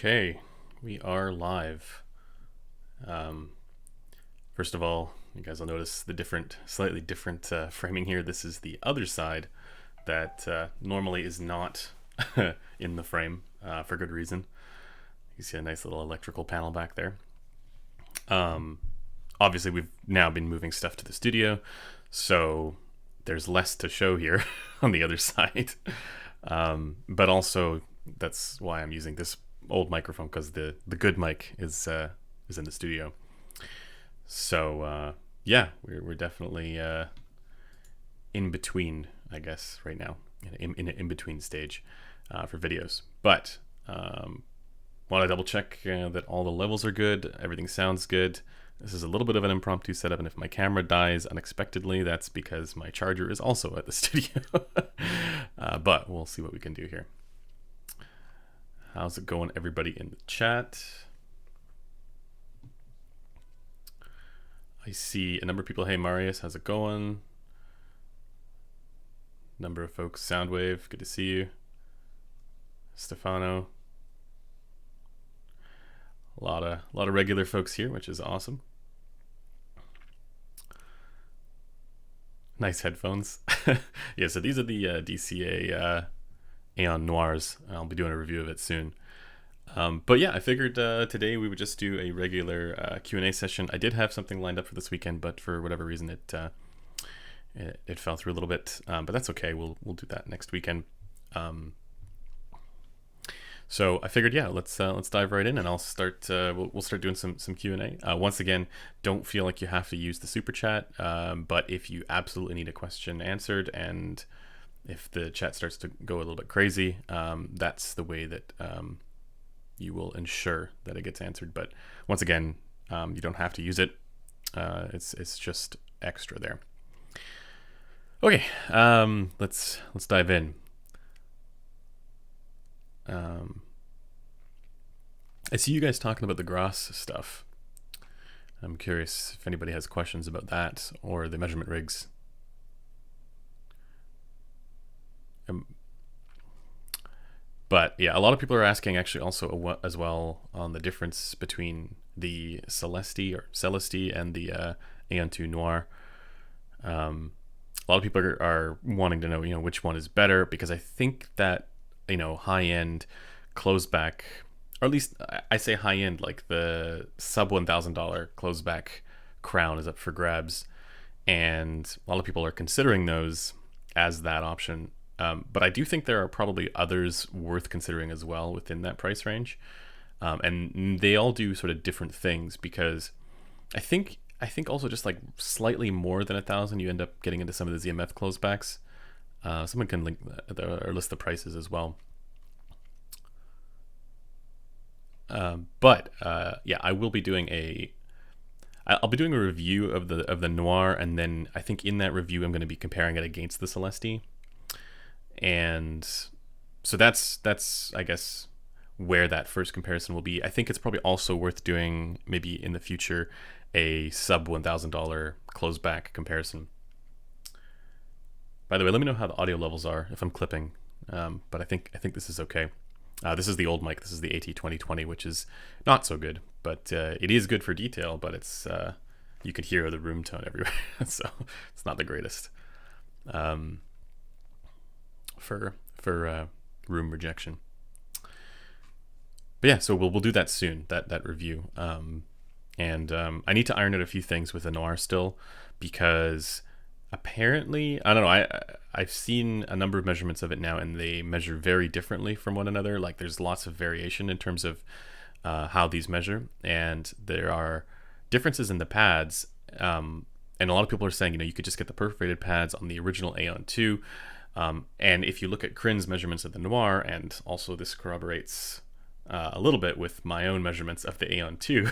Okay, we are live. Um, First of all, you guys will notice the slightly different framing here. This is the other side that normally is not in the frame for good reason. You see a nice little electrical panel back there. Obviously, we've now been moving stuff to the studio, so there's less to show here on the other side. But also, that's why I'm using this old microphone, because the good mic is in the studio. So yeah, we're definitely in between, I guess, right now, in an in between stage for videos. But want to double check that all the levels are good, everything sounds good. This is a little bit of an impromptu setup, and if my camera dies unexpectedly, that's because my charger is also at the studio. But we'll see what we can do here. How's it going, everybody in the chat? I see a number of people. Hey, Marius, how's it going? Number of folks. Soundwave, good to see you. Stefano. A lot of regular folks here, which is awesome. Nice headphones. Yeah, so these are the DCA Aeon Noirs. I'll be doing a review of it soon. But yeah, I figured today we would just do a regular Q&A session. I did have something lined up for this weekend, but for whatever reason it fell through a little bit. But that's okay. We'll do that next weekend. So I figured, yeah, let's dive right in, and I'll start. We'll start doing some Q&A. Once again, don't feel like you have to use the super chat, but if you absolutely need a question answered, and if the chat starts to go a little bit crazy, that's the way that you will ensure that it gets answered. But once again, you don't have to use it. It's just extra there. Okay, let's dive in. I see you guys talking about the Gross stuff. I'm curious if anybody has questions about that or the measurement rigs. But yeah, a lot of people are asking actually also as well on the difference between the Celeste and the Aeon 2 Noir. A lot of people are wanting to know, which one is better, because I think that, high-end closeback, or at least I say high-end, like the sub $1,000 closeback crown is up for grabs, and a lot of people are considering those as that option. But I do think there are probably others worth considering as well within that price range. And they all do sort of different things, because I think also just like slightly more than 1,000, you end up getting into some of the ZMF closebacks. Someone can link or list the prices as well. But yeah, I will be doing I'll be doing a review of the Noir, and then I think in that review I'm going to be comparing it against the Celeste. And so that's I guess where that first comparison will be. I think it's probably also worth doing maybe in the future a sub $1,000 closeback comparison. By the way, let me know how the audio levels are if I'm clipping. But I think this is okay. This is the old mic. This is the AT2020, which is not so good, but it is good for detail. But it's you can hear the room tone everywhere, so it's not the greatest for room rejection. But yeah, so we'll do that soon. That review. And I need to iron out a few things with the Noir still, because apparently, I don't know, I've seen a number of measurements of it now, and they measure very differently from one another. Like, there's lots of variation in terms of how these measure, and there are differences in the pads. And a lot of people are saying, you could just get the perforated pads on the original Aeon 2. And if you look at Crin's measurements of the Noir, and also this corroborates a little bit with my own measurements of the Aeon 2,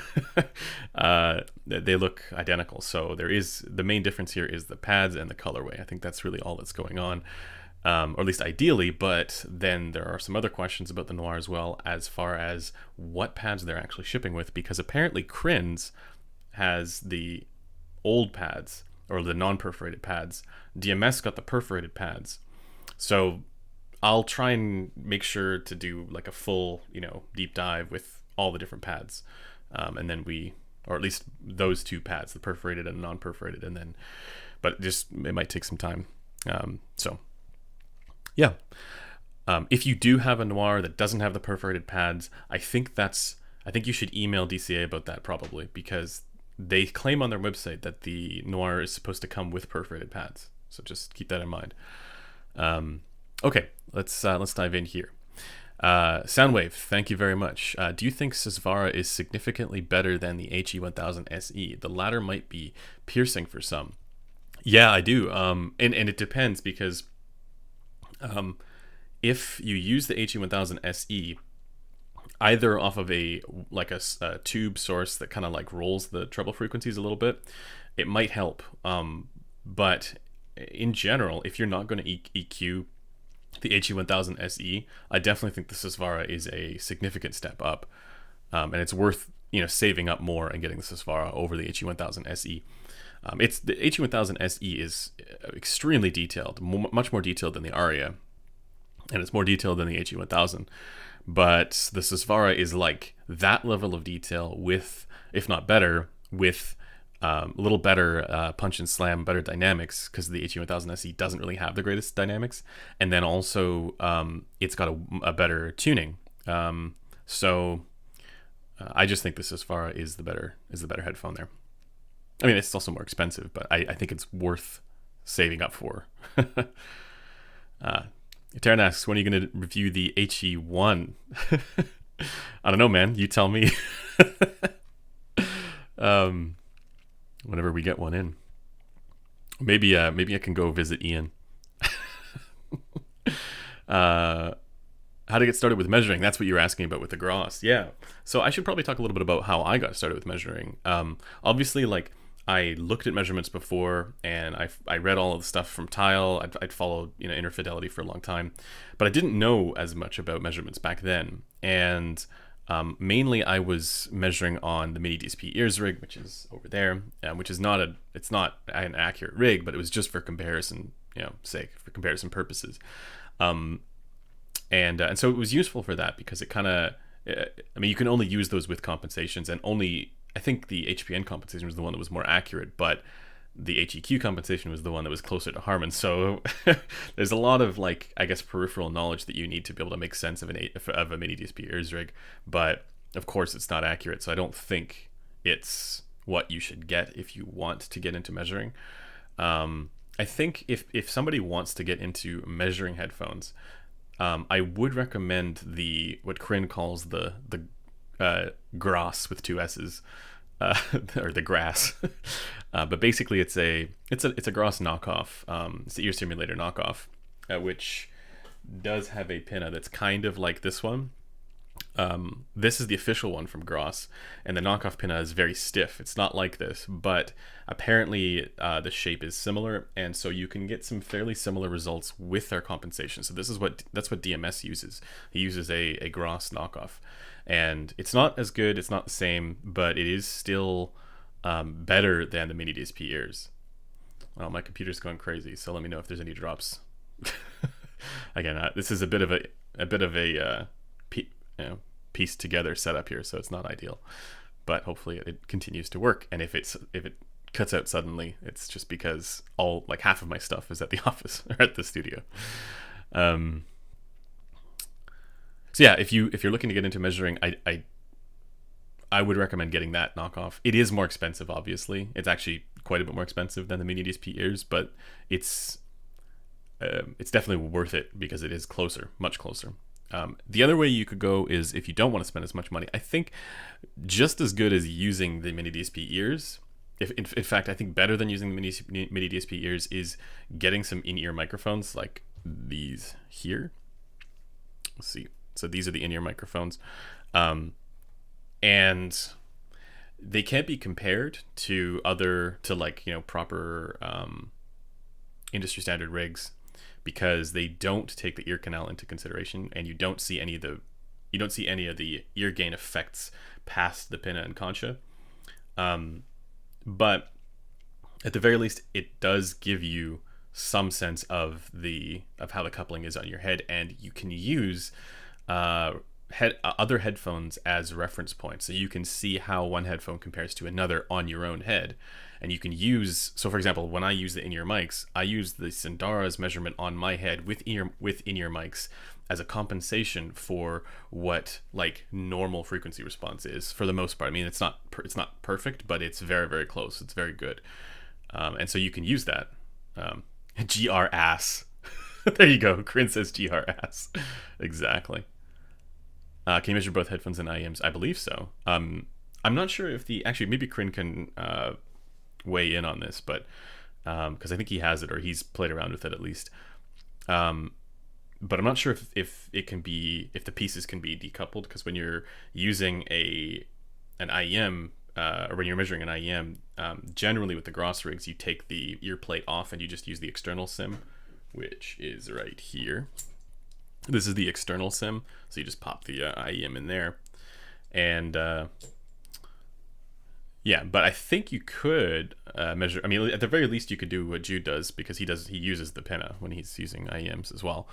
they look identical. So the main difference here is the pads and the colorway. I think that's really all that's going on, or at least ideally. But then there are some other questions about the Noir as well, as far as what pads they're actually shipping with, because apparently Crin's has the old pads, or the non-perforated pads. DMS got the perforated pads. So I'll try and make sure to do like a full, deep dive with all the different pads, and then or at least those two pads, the perforated and non-perforated, and then, but just it might take some time. So yeah, if you do have a Noir that doesn't have the perforated pads, I think you should email DCA about that probably, because they claim on their website that the Noir is supposed to come with perforated pads. So just keep that in mind. Okay, let's dive in here. Soundwave, thank you very much. Do you think Susvara is significantly better than the HE1000 SE? The latter might be piercing for some. Yeah, I do. And it depends, because if you use the HE1000 SE either off of a tube source that kind of like rolls the treble frequencies a little bit, it might help. But in general, if you're not going to EQ the HE1000 SE, I definitely think the Susvara is a significant step up, and it's worth saving up more and getting the Susvara over the HE1000 SE. It's the HE1000 SE is extremely detailed, much more detailed than the Aria, and it's more detailed than the HE1000. But the Susvara is like that level of detail with, if not better, with a little better punch and slam, better dynamics, because the HE1000 SE doesn't really have the greatest dynamics, and then also it's got a better tuning. So I just think the Susvara is the better headphone there. I mean, it's also more expensive, but I think it's worth saving up for. Taryn asks, when are you going to review the HE1? I don't know, man. You tell me. Whenever we get one in. Maybe I can go visit Ian. How to get started with measuring. That's what you were asking about with the Gross. Yeah. So I should probably talk a little bit about how I got started with measuring. Obviously, like, I looked at measurements before, and I read all of the stuff from Tile. I'd followed Inner Fidelity for a long time, but I didn't know as much about measurements back then. And mainly I was measuring on the Mini DSP ears rig, which is over there, which is not an accurate rig, but it was just for comparison, sake, for comparison purposes. And so it was useful for that, because it kind of, you can only use those with compensations, and only, I think the HPN compensation was the one that was more accurate, but the HEQ compensation was the one that was closer to Harman. So there's a lot of, like, I guess, peripheral knowledge that you need to be able to make sense of a Mini DSP ears rig, but of course it's not accurate. So I don't think it's what you should get if you want to get into measuring. I think if somebody wants to get into measuring headphones, I would recommend what Corinne calls the Grass with two S's, or the Grass. But basically, it's a Grass knockoff. It's the ear stimulator knockoff, which does have a pinna that's kind of like this one. This is the official one from Gross, and the knockoff pinna is very stiff. It's not like this, but apparently the shape is similar, and so you can get some fairly similar results with their compensation. So that's what DMS uses. He uses a Gross knockoff, and it's not as good, it's not the same, but it is still better than the Mini DSP ears. Well, my computer's going crazy, so let me know if there's any drops. Again, this is a bit of a piece together setup here, so it's not ideal, but hopefully it continues to work. And if it cuts out suddenly, it's just because half of my stuff is at the office or at the studio. So yeah, if you're looking to get into measuring, I would recommend getting that knockoff. It is more expensive, obviously. It's actually quite a bit more expensive than the Mini DSP ears, but it's definitely worth it because it is closer, much closer. The other way you could go is, if you don't want to spend as much money, I think just as good as using the Mini DSP ears, in fact, I think better than using the Mini DSP ears, is getting some in-ear microphones like these here. Let's see. So these are the in-ear microphones. And they can't be compared to proper industry standard rigs, because they don't take the ear canal into consideration, and you don't see any of the ear gain effects past the pinna and concha. But at the very least, it does give you some sense of how the coupling is on your head, and you can use other headphones as reference points, so you can see how one headphone compares to another on your own head. And you can use, so for example, when I use the in-ear mics, I use the Sindara's measurement on my head with in-ear mics as a compensation for what like normal frequency response is for the most part. I mean, it's not perfect, but it's very, very close. It's very good. And so you can use that. GR ass. There you go. Corinne says GR ass. Exactly. Can you measure both headphones and IEMs? I believe so. I'm not sure if actually maybe Corinne can weigh in on this, but because I think he has it, or he's played around with it at least. But I'm not sure if the pieces can be decoupled, because when you're using an IEM, or when you're measuring an IEM, generally with the Gross rigs, you take the ear plate off and you just use the external SIM, which is right here. This is the external SIM, so you just pop the IEM in there, and yeah. But I think you could measure. I mean, at the very least, you could do what Jude does, because he uses the pinna when he's using IEMs as well,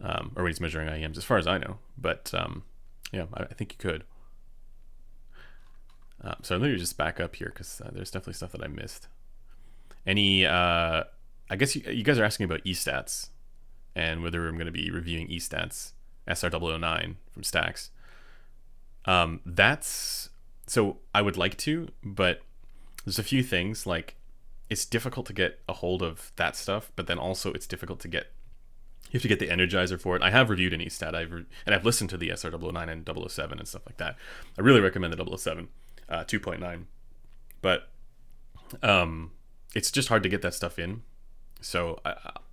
or when he's measuring IEMs, as far as I know. But yeah, I think you could. So let me just back up here, because there's definitely stuff that I missed. I guess you guys are asking about eStats, and whether I'm going to be reviewing eStats SR009 from Stax. So I would like to, but there's a few things, like it's difficult to get a hold of that stuff, but then also it's difficult to get, you have to get the energizer for it. I have reviewed an eStat, and I've listened to the SR009 and 007 and stuff like that. I really recommend the 007 2.9, but it's just hard to get that stuff in. So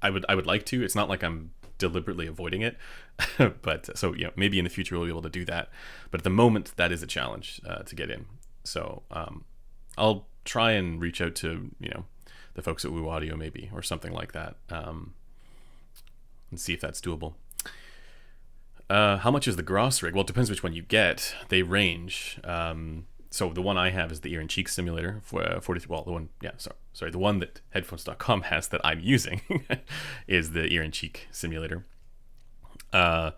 I would like to. It's not like I'm deliberately avoiding it, but so maybe in the future we'll be able to do that. But at the moment, that is a challenge to get in. So I'll try and reach out to the folks at Woo Audio maybe, or something like that, and see if that's doable. How much is the Gross rig? Well, it depends which one you get. They range. So the one I have is the ear and cheek simulator for 43. Well, the one that headphones.com has that I'm using is the ear and cheek simulator. It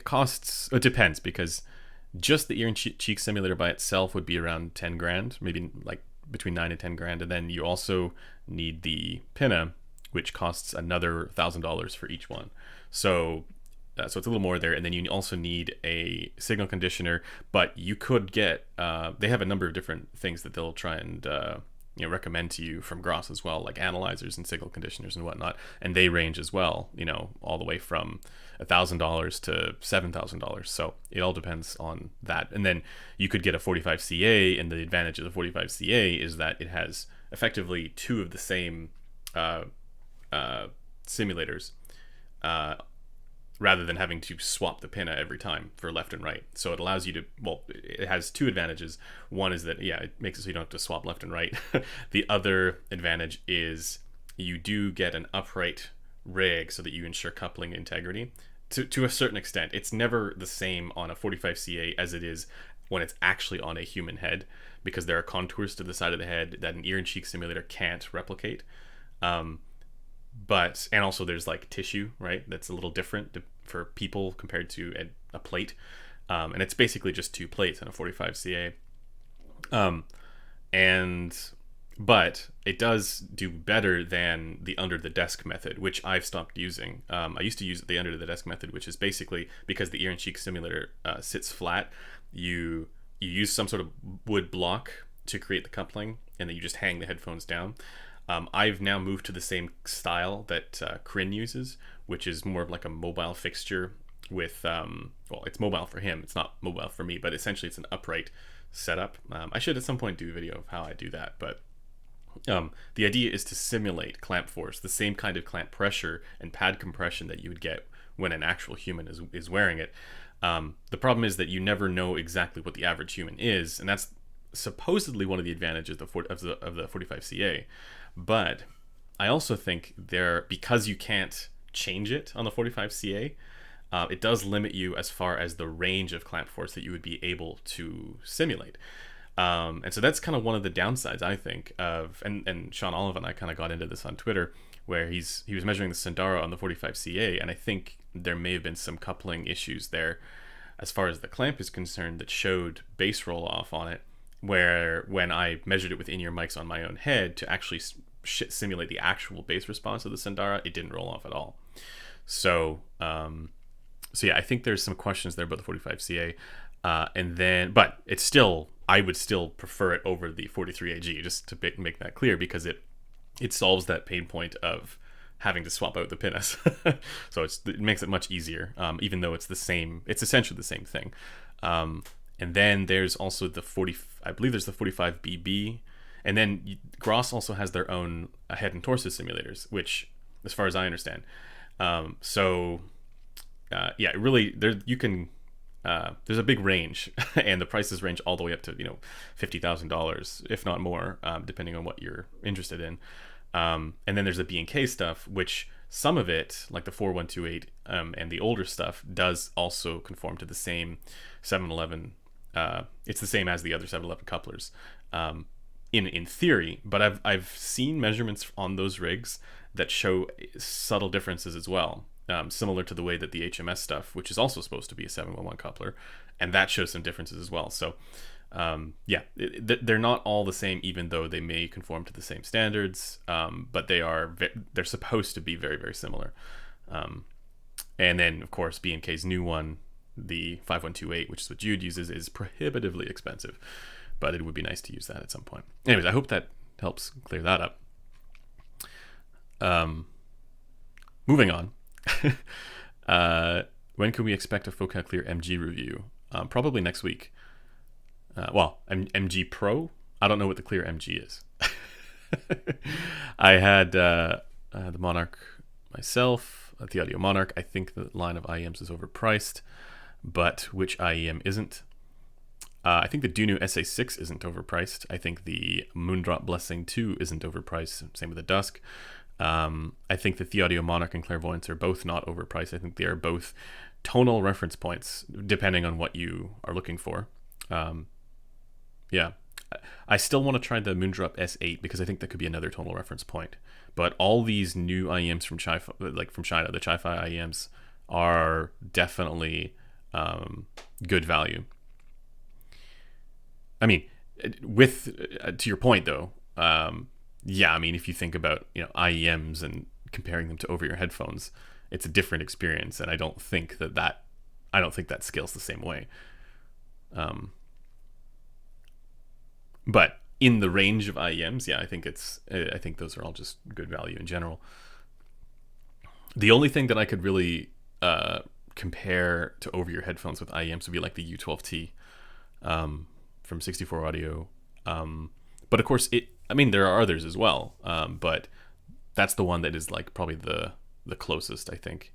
costs. It depends, because just the ear and cheek simulator by itself would be around 10 grand, maybe like between 9 and 10 grand, and then you also need the pinna, which costs another $1,000 for each one. So it's a little more there, and then you also need a signal conditioner. But you could get they have a number of different things that they'll try and recommend to you from Gross as well, like analyzers and signal conditioners and whatnot, and they range as well, all the way from $1,000 to $7,000. So it all depends on that. And then you could get a 45CA, and the advantage of the 45CA is that it has effectively two of the same simulators, rather than having to swap the pinna every time for left and right. So it allows you to, it has two advantages. One is that, it makes it so you don't have to swap left and right. The other advantage is you do get an upright rig so that you ensure coupling integrity. To a certain extent, it's never the same on a 45CA as it is when it's actually on a human head, because there are contours to the side of the head that an ear and cheek simulator can't replicate. And also there's like tissue, right? That's a little different for people compared to a plate. And it's basically just two plates on a 45CA. But it does do better than the under the desk method, which I've stopped using. I used to use the under the desk method, which is basically, because the ear and cheek simulator sits flat, you use some sort of wood block to create the coupling, and then you just hang the headphones down. I've now moved to the same style that Corinne uses, which is more of like a mobile fixture with, it's mobile for him, it's not mobile for me, but essentially it's an upright setup. I should at some point do a video of how I do that, but the idea is to simulate clamp force, the same kind of clamp pressure and pad compression that you would get when an actual human is wearing it. The problem is that you never know exactly what the average human is, and that's supposedly one of the advantages of the 45CA. But I also think because you can't change it on the 45CA, it does limit you as far as the range of clamp force that you would be able to simulate. And so that's kind of one of the downsides, I think, of and Sean Olive and I kind of got into this on Twitter, where he was measuring the Sundara on the 45CA, and I think there may have been some coupling issues there as far as the clamp is concerned that showed bass roll off on it, where when I measured it with in-ear mics on my own head to actually simulate the actual bass response of the Sundara, it didn't roll off at all. So yeah, I think there's some questions there about the 45CA, and then, but it's still, I would still prefer it over the 43AG, just to make that clear, because it solves that pain point of having to swap out the pinnas. So it makes it much easier, even though it's essentially the same thing. And then there's also the I believe there's the 45BB, and then Gross also has their own head and torso simulators, which, as far as I understand, yeah, really, you can. There's a big range, and the prices range all the way up to $50,000, if not more, depending on what you're interested in. And then there's the B&K stuff, which some of it, like the 4128 and the older stuff, does also conform to the same 711. It's the same as the other 711 couplers, in theory. But I've seen measurements on those rigs that show subtle differences as well. Similar to the way that the HMS stuff, which is also supposed to be a 711 coupler, and that shows some differences as well. So yeah, they're not all the same, even though they may conform to the same standards, but they're supposed to be very, very similar. And then, of course, B&K's new one, the 5128, which is what Jude uses, is prohibitively expensive, but it would be nice to use that at some point. Anyways, I hope that helps clear that up. Moving on. When can we expect a Focal Clear MG review? Probably next week. MG Pro? I don't know what the Clear MG is. I had the Monarch myself, the Audio Monarch. I think the line of IEMs is overpriced, but which IEM isn't? I think the Dunu SA6 isn't overpriced. I think the Moondrop Blessing 2 isn't overpriced. Same with the Dusk. I think that the Audio Monarch and Clairvoyance are both not overpriced. I think they are both tonal reference points, depending on what you are looking for. Yeah, I still want to try the Moondrop S8 because I think that could be another tonal reference point. But all these new IEMs from China, the Chi-Fi IEMs, are definitely good value. I mean, to your point though. Yeah, I mean, if you think about IEMs and comparing them to over-ear headphones, it's a different experience, and I don't think that scales the same way. But in the range of IEMs, yeah, I think those are all just good value in general. The only thing that I could really compare to over-ear headphones with IEMs would be like the U12T from 64 Audio. But of course, there are others as well, but that's the one that is like probably the closest, I think.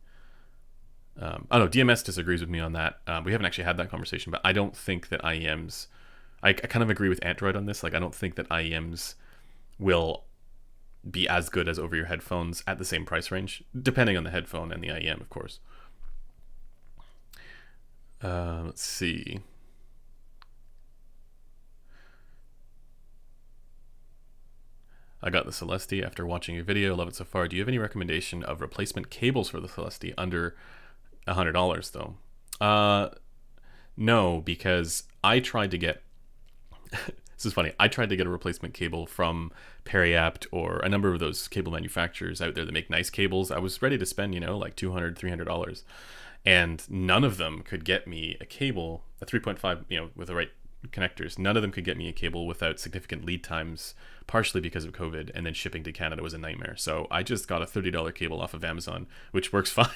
I don't know, DMS disagrees with me on that. We haven't actually had that conversation, but I don't think that IEMs... I kind of agree with Android on this. Like, I don't think that IEMs will be as good as over-ear headphones at the same price range, depending on the headphone and the IEM, of course. Let's see... I got the Celestia after watching your video. Love it so far. Do you have any recommendation of replacement cables for the Celestia under $100 though? No, because I tried to get... This is funny. I tried to get a replacement cable from Periapt or a number of those cable manufacturers out there that make nice cables. I was ready to spend, like $200, $300. And none of them could get me a cable, a 3.5, with the right connectors. None of them could get me a cable without significant lead times, partially because of COVID, and then shipping to Canada was a nightmare. So I just got a $30 cable off of Amazon, which works fine.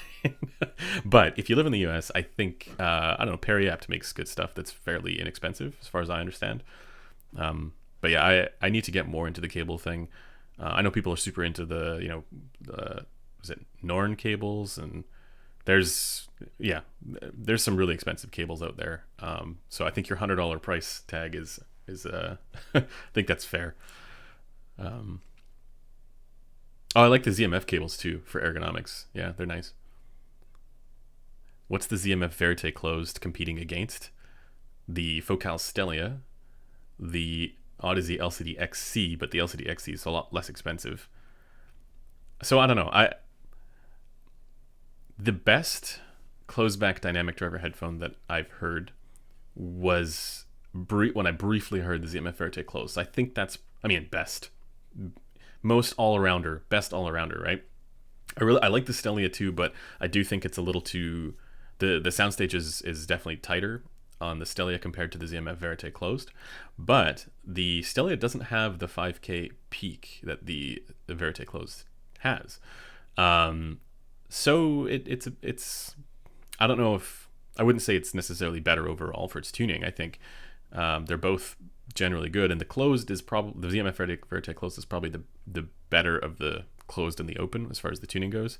But if you live in the US, I think I don't know, Periapt makes good stuff that's fairly inexpensive as far as I understand. But yeah, I need to get more into the cable thing. I know people are super into the was it Norn cables, and there's some really expensive cables out there. So I think your $100 price tag is I think that's fair. I like the ZMF cables too for ergonomics. Yeah, they're nice. What's the ZMF Verite closed competing against? The Focal Stellia. the Odyssey LCD XC, but the LCD XC is a lot less expensive. So I don't know. The best closed-back dynamic driver headphone that I've heard was when I briefly heard the ZMF Verite closed. I think that's, best. Most all-arounder, best all-arounder, right? I like the Stellia too, but I do think it's a little too... The soundstage is definitely tighter on the Stellia compared to the ZMF Verite closed, but the Stellia doesn't have the 5K peak that the Verite closed has. So it's I don't know if I wouldn't say it's necessarily better overall for its tuning. I think they're both generally good, and the closed is probably the ZMF Verite closed is probably the better of the closed and the open as far as the tuning goes.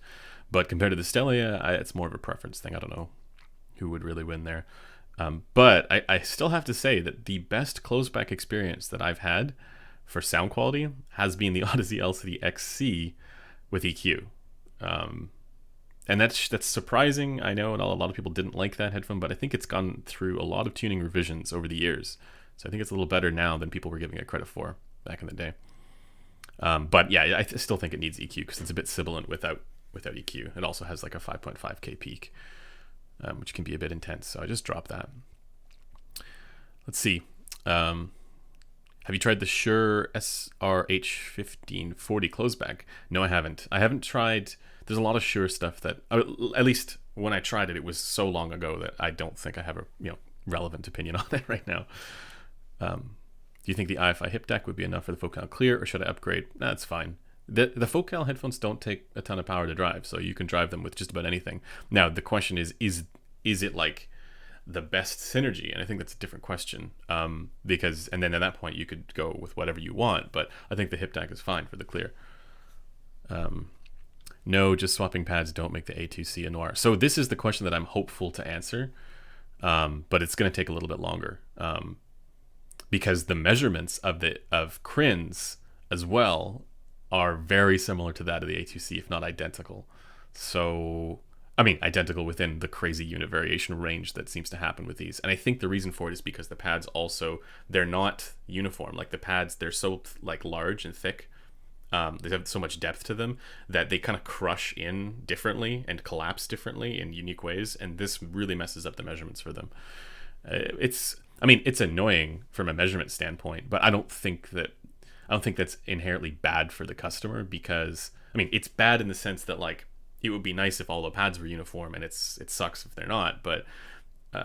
But compared to the Stellia, it's more of a preference thing. I don't know who would really win there. But I still have to say that the best closed back experience that I've had for sound quality has been the Odyssey LCD XC with EQ. And that's surprising, I know, and a lot of people didn't like that headphone, but I think it's gone through a lot of tuning revisions over the years. So I think it's a little better now than people were giving it credit for back in the day. But yeah, I still think it needs EQ because it's a bit sibilant without EQ. It also has like a 5.5K peak, which can be a bit intense. So I just dropped that. Let's see. Have you tried the Shure SRH1540 closeback? No, I haven't. I haven't tried... There's a lot of Shure stuff that, at least when I tried it, it was so long ago that I don't think I have a relevant opinion on it right now. Do you think the iFi hip deck would be enough for the Focal Clear, or should I upgrade? That's fine. The Focal headphones don't take a ton of power to drive, so you can drive them with just about anything. Now the question is it like the best synergy? And I think that's a different question, because and then at that point you could go with whatever you want. But I think the hip deck is fine for the Clear. No, just swapping pads don't make the A2C a Noir. So this is the question that I'm hopeful to answer, but it's going to take a little bit longer, because the measurements of Crin's as well are very similar to that of the A2C, if not identical. So, identical within the crazy unit variation range that seems to happen with these. And I think the reason for it is because the pads also, they're not uniform. Like the pads, they're so like large and thick. They have so much depth to them that they kind of crush in differently and collapse differently in unique ways, and this really messes up the measurements for them. It's annoying from a measurement standpoint, but I don't think that's inherently bad for the customer, because it's bad in the sense that like it would be nice if all the pads were uniform, and it sucks if they're not. But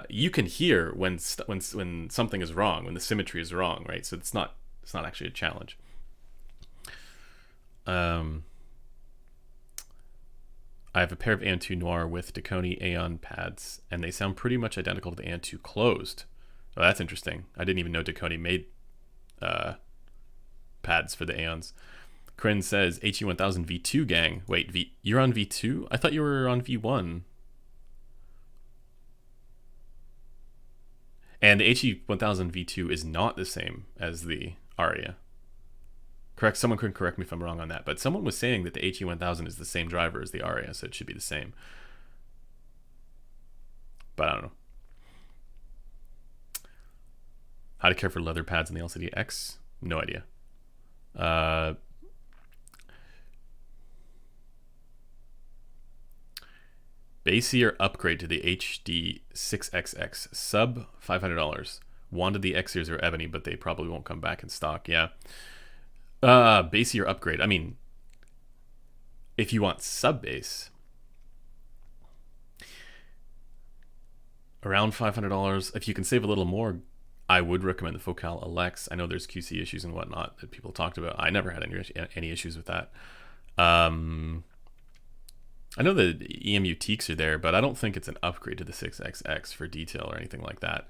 you can hear when something is wrong, when the symmetry is wrong, right? So it's not actually a challenge. I have a pair of Aeon 2 Noir with Deconi Aeon pads, and they sound pretty much identical to the Aeon 2 closed. Oh, that's interesting. I didn't even know Deconi made pads for the Aeons. Corinne says, HE1000 V2 gang. Wait, you're on V2? I thought you were on V1. And the HE1000 V2 is not the same as the Aria. Correct. Someone could correct me if I'm wrong on that, but someone was saying that the HE1000 is the same driver as the Aria, so it should be the same. But I don't know. How to care for leather pads in the LCD X? No idea. Bassier upgrade to the HD 6XX, sub $500. Wanted the X-ears or Ebony, but they probably won't come back in stock. Yeah. Bassier upgrade. If you want sub bass, around $500. If you can save a little more, I would recommend the Focal Alex. I know there's QC issues and whatnot that people talked about. I never had any issues with that. I know the EMU teaks are there, but I don't think it's an upgrade to the 6XX for detail or anything like that.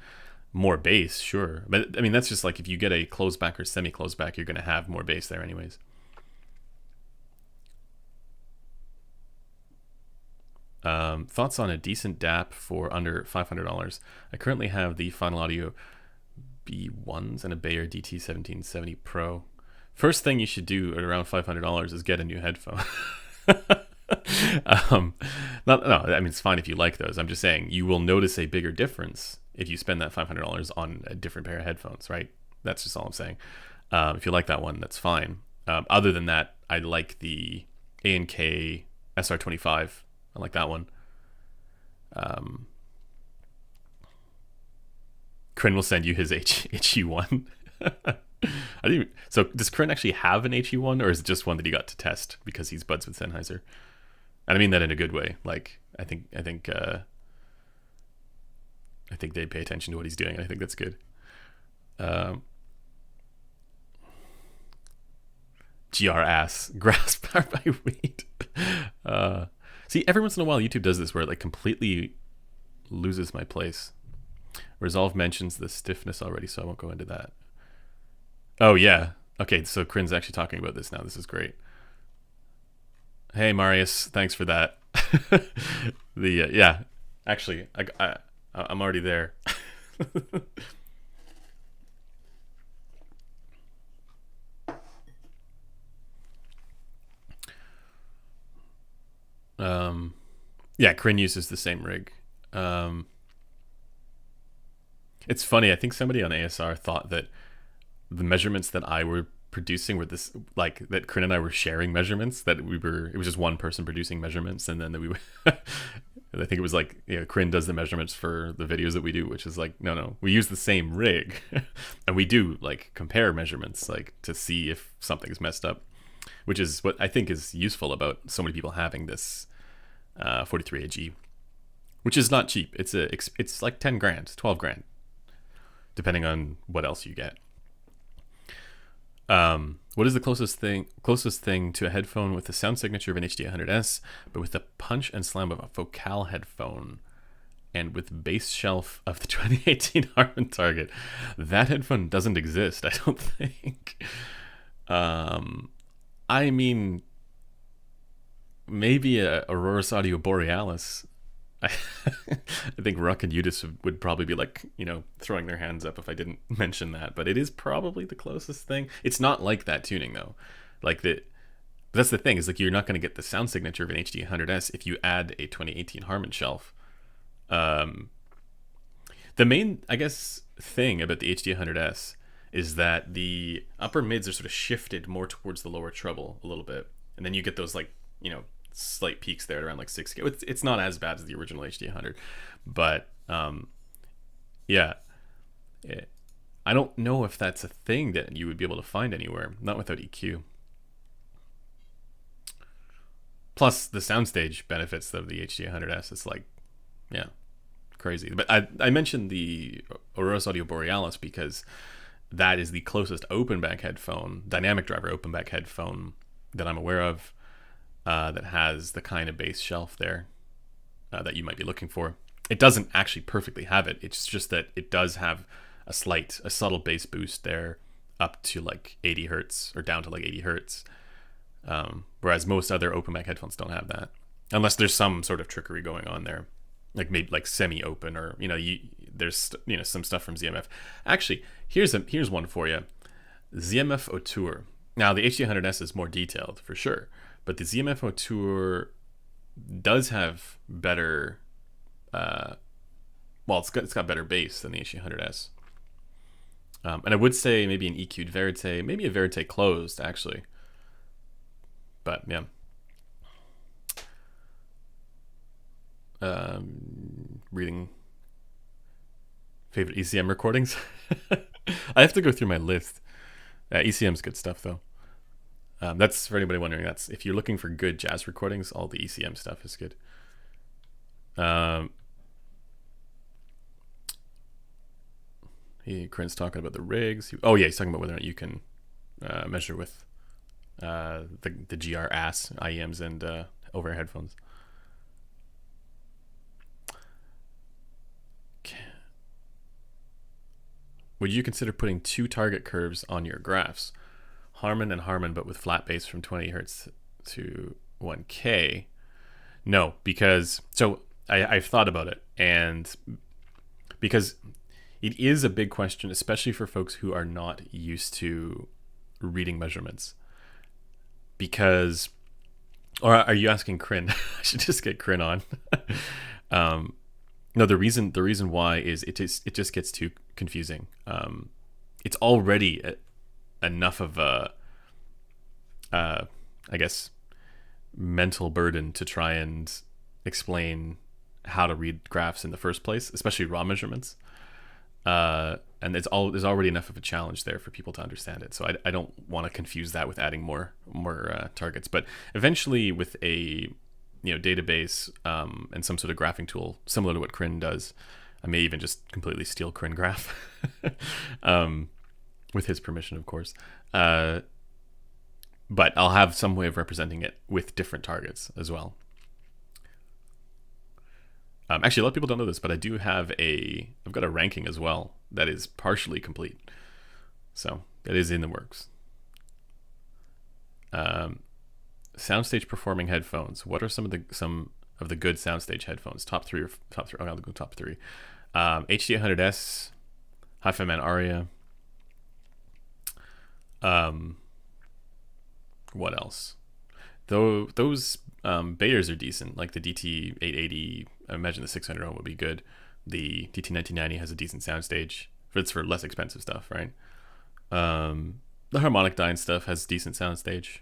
More bass, sure. But that's just like if you get a closed back or semi-closed back, you're going to have more bass there anyways. Thoughts on a decent DAP for under $500? I currently have the Final Audio B1s and a Bayer DT1770 Pro. First thing you should do at around $500 is get a new headphone. It's fine if you like those. I'm just saying you will notice a bigger difference if you spend that $500 on a different pair of headphones, right? That's just all I'm saying. If you like that one, that's fine. Other than that, I like the A&K SR25. I like that one. Kryn will send you his HE1. I didn't even, so does Kryn actually have an HE1, or is it just one that he got to test because he's buds with Sennheiser? And I mean that in a good way. Like I think they pay attention to what he's doing. I think that's good. GR ass grasp powered by weed. See, every once in a while YouTube does this where it like completely loses my place. Resolve mentions the stiffness already, so I won't go into that. Oh yeah. Okay, so Kryn's actually talking about this now. This is great. Hey Marius, thanks for that. Yeah, actually, I'm already there. Yeah, Kryn uses the same rig. It's funny. I think somebody on ASR thought that the measurements that I were producing were this, like that Kryn and I were sharing measurements, that it was just one person producing measurements, and then that we were I think it was like, Kryn does the measurements for the videos that we do, which is like, no, we use the same rig and we do like compare measurements, like to see if something's messed up, which is what I think is useful about so many people having this 43AG, which is not cheap. It's like 10 grand, 12 grand, depending on what else you get. What is the closest thing to a headphone with the sound signature of an HD100S, but with the punch and slam of a Focal headphone, and with bass shelf of the 2018 Harman Target? That headphone doesn't exist, I don't think. I mean, maybe a Aurorus Audio Borealis. I think Ruck and Udis would probably be like, throwing their hands up if I didn't mention that. But it is probably the closest thing. It's not like that tuning though. That's the thing, is like you're not going to get the sound signature of an HD100S if you add a 2018 Harman shelf. The main, I guess, thing about the HD100S is that the upper mids are sort of shifted more towards the lower treble a little bit, and then you get those slight peaks there at around like 6K. It's not as bad as the original HD100, but yeah, I don't know if that's a thing that you would be able to find anywhere, not without EQ. Plus the soundstage benefits of the HD100S. It's like, yeah, crazy. But I mentioned the Aurorus Audio Borealis because that is the closest open back headphone, dynamic driver open back headphone that I'm aware of, that has the kind of bass shelf there that you might be looking for. It doesn't actually perfectly have it. It's just that it does have a subtle bass boost there up to like 80 hertz or down to like 80 hertz. Whereas most other open back headphones don't have that, unless there's some sort of trickery going on there, like maybe like semi-open, or there's some stuff from ZMF. Actually, here's one for you. ZMF Auteur. Now the HD100S is more detailed for sure, but the ZMF Auteur does have better, it's got better bass than the HD100S. And I would say maybe an EQ'd Verite, maybe a Verite closed actually. But yeah. Reading favorite ECM recordings. I have to go through my list. ECM's good stuff though. That's for anybody wondering. That's if you're looking for good jazz recordings, all the ECM stuff is good. Kryn's talking about the rigs. He's talking about whether or not you can measure with the GR ass IEMs and over-ear headphones. Would you consider putting two target curves on your graphs? Harman and Harman, but with flat bass from 20 hertz to 1K. No, because I've thought about it, and because it is a big question, especially for folks who are not used to reading measurements. Because, or are you asking Kryn? I should just get Kryn on. No, the reason why is it just gets too confusing. it's already enough of a, I guess, mental burden to try and explain how to read graphs in the first place, especially raw measurements. And there's already enough of a challenge there for people to understand it. So I don't want to confuse that with adding more targets. But eventually, with a database and some sort of graphing tool similar to what Crin does, I may even just completely steal Crin graph, with his permission, of course. But I'll have some way of representing it with different targets as well. Actually, a lot of people don't know this, but I've got a ranking as well that is partially complete. So that is in the works. Soundstage performing headphones. What are some of the good soundstage headphones? Top three. Oh, I'll go top three. HD100S, Hi-Fi Man Aria. What else? Though those Bayers are decent, like the DT880. I imagine the 600 ohm would be good. The DT1990 has a decent soundstage. It's for less expensive stuff, right? The harmonic dyne stuff has decent soundstage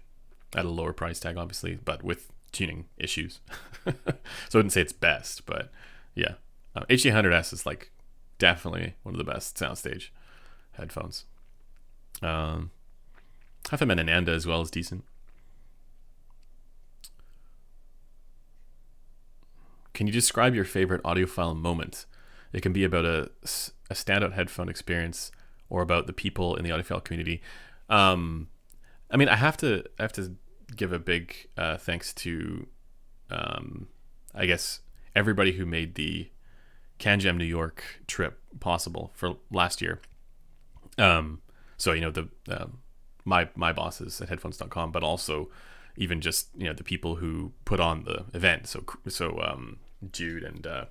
at a lower price tag, obviously, but with tuning issues. So I wouldn't say it's best, but yeah. HD100S is like definitely one of the best soundstage headphones. Hi-Fi Man Ananda as well is decent. Can you describe your favorite audiophile moment? It can be about a standout headphone experience or about the people in the audiophile community. I mean, I have to give a big thanks to, I guess, everybody who made the CanJam New York trip possible for last year. So my bosses at headphones.com, but also even just the people who put on the event. So Jude and the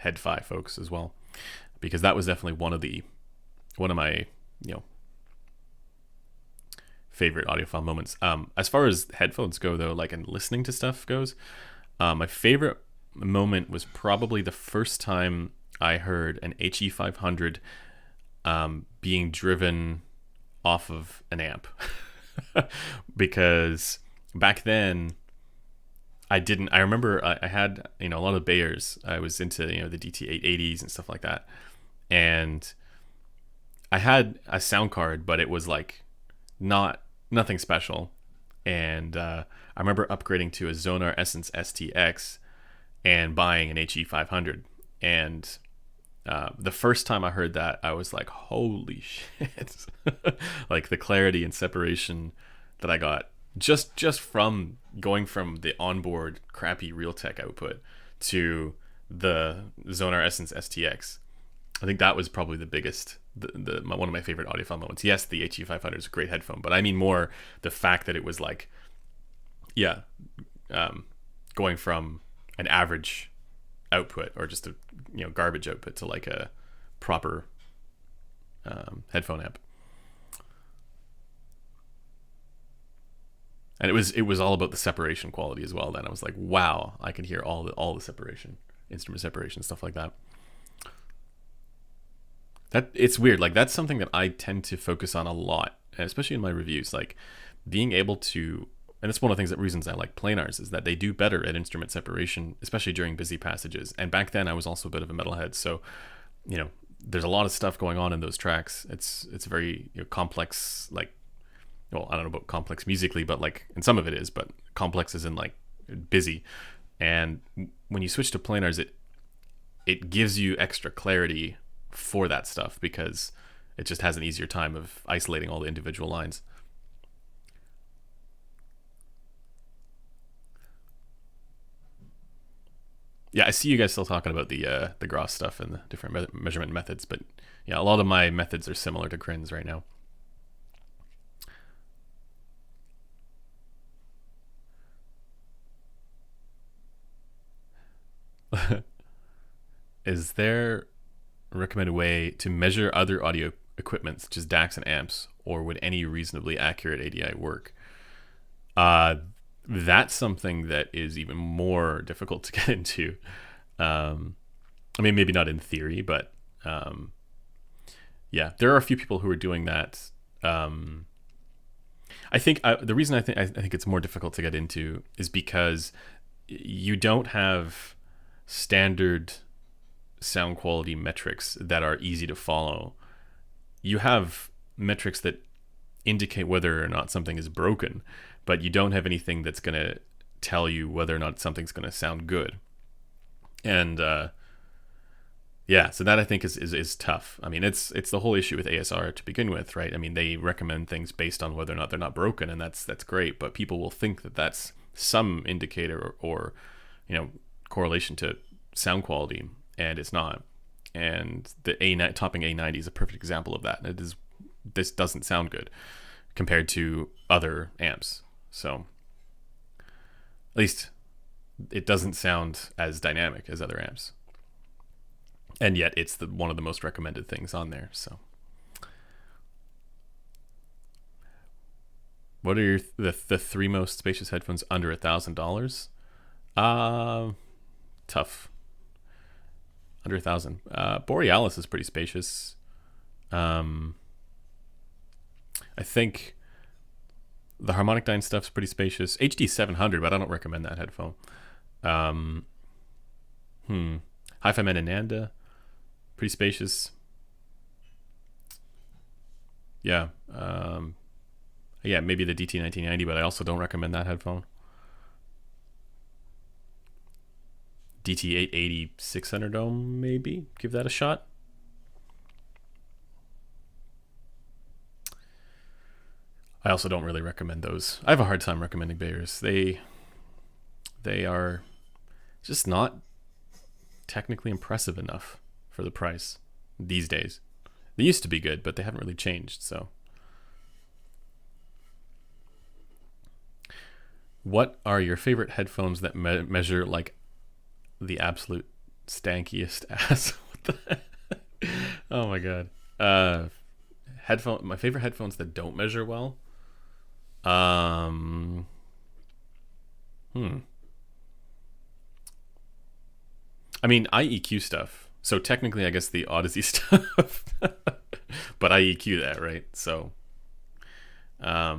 Headfi folks as well, because that was definitely one of my favorite audiophile moments. As far as headphones go though, like, and listening to stuff goes, my favorite moment was probably the first time I heard an HE500 being driven off of an amp. Because back then I remember I had a lot of Bayers. I was into the DT880s and stuff like that, and I had a sound card, but it was like nothing special. And I remember upgrading to a Zonar Essence STX and buying an HE500. And the first time I heard that, I was like, holy shit. Like the clarity and separation that I got just from going from the onboard crappy Realtek output to the Zonar Essence STX. I think that was probably the biggest, one of my favorite audiophile moments. Yes, the HE500 is a great headphone, but I mean more the fact that it was like, going from an average output or just a garbage output to like a proper headphone amp. And it was all about the separation quality as well. Then I was like, wow, I can hear all the separation, instrument separation, stuff like that. That it's weird. Like that's something that I tend to focus on a lot, especially in my reviews. Like being able to, and it's one of the reasons I like planars is that they do better at instrument separation, especially during busy passages. And back then I was also a bit of a metalhead, so there's a lot of stuff going on in those tracks. It's very complex, like. Well, I don't know about complex musically, but like, and some of it is, but complex is in like busy. And when you switch to planars, it gives you extra clarity for that stuff because it just has an easier time of isolating all the individual lines. Yeah, I see you guys still talking about the Groff stuff and the different measurement methods, but yeah, a lot of my methods are similar to Crin's right now. Is there a recommended way to measure other audio equipment such as DACs and amps, or would any reasonably accurate ADI work? That's something that is even more difficult to get into. I mean, maybe not in theory, but Um, yeah, there are a few people who are doing that. I think the reason I think it's more difficult to get into is because you don't have standard sound quality metrics that are easy to follow. You have metrics that indicate whether or not something is broken, but you don't have anything that's going to tell you whether or not something's going to sound good. And yeah, so that I think is tough. I mean, it's the whole issue with ASR to begin with, right? I mean, they recommend things based on whether or not they're not broken, and that's great, but people will think that that's some indicator or correlation to sound quality, and it's not. And the topping A90 is a perfect example of that. This doesn't sound good compared to other amps. So at least it doesn't sound as dynamic as other amps. And yet it's one of the most recommended things on there. So what are the three most spacious headphones under $1,000? Tough. Under 1,000. Borealis is pretty spacious. I think the Harmonic Dyne stuff's pretty spacious. HD 700, but I don't recommend that headphone. Hi-Fi Man Ananda, pretty spacious. Yeah. Yeah, maybe the DT 1990, but I also don't recommend that headphone. DT 880 600 ohm, maybe give that a shot. I also don't really recommend those. I have a hard time recommending Behrs. They are just not technically impressive enough for the price these days. They used to be good, but they haven't really changed. So what are your favorite headphones that measure like the absolute stankiest ass? What the oh my god. My favorite headphones that don't measure well. I mean, IEQ stuff. So technically, I guess the Odyssey stuff, but IEQ that, right? So, I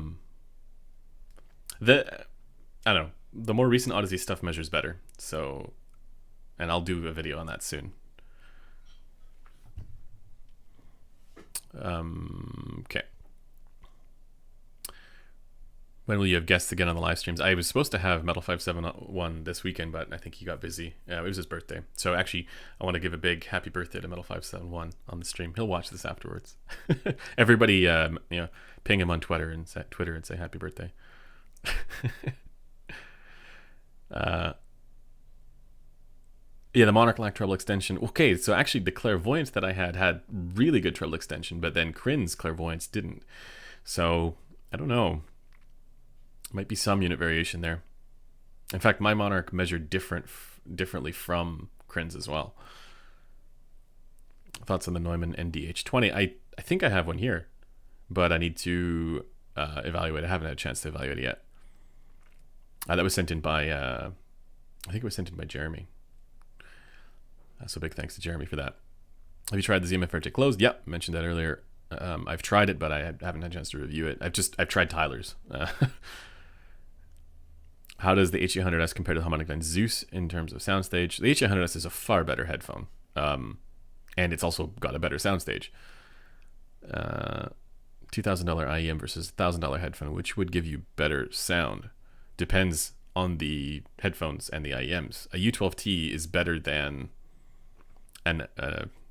don't know. The more recent Odyssey stuff measures better. So, and I'll do a video on that soon. Okay. When will you have guests again on the live streams? I was supposed to have Metal 571 this weekend, but I think he got busy. It was his birthday. So actually, I want to give a big happy birthday to Metal 571 on the stream. He'll watch this afterwards. Everybody, ping him on Twitter and say happy birthday. Yeah, the Monarch lacked treble extension. Okay, so actually the Clairvoyance that I had really good treble extension, but then Crin's Clairvoyance didn't. So, I don't know. Might be some unit variation there. In fact, my Monarch measured differently from Crin's as well. Thoughts on the Neumann NDH20? I think I have one here, but I need to evaluate. I haven't had a chance to evaluate it yet. That was sent in by, I think it was sent in by Jeremy. So big thanks to Jeremy for that. Have you tried the ZMF Vertic Closed? Yep, mentioned that earlier. I've tried it, but I haven't had a chance to review it. I've tried Tyler's. How does the H800S compare to the Harmonic Dyne Zeus in terms of soundstage? The H800S is a far better headphone, and it's also got a better soundstage. $2,000 IEM versus $1,000 headphone, which would give you better sound? Depends on the headphones and the IEMs. A U12T is better than an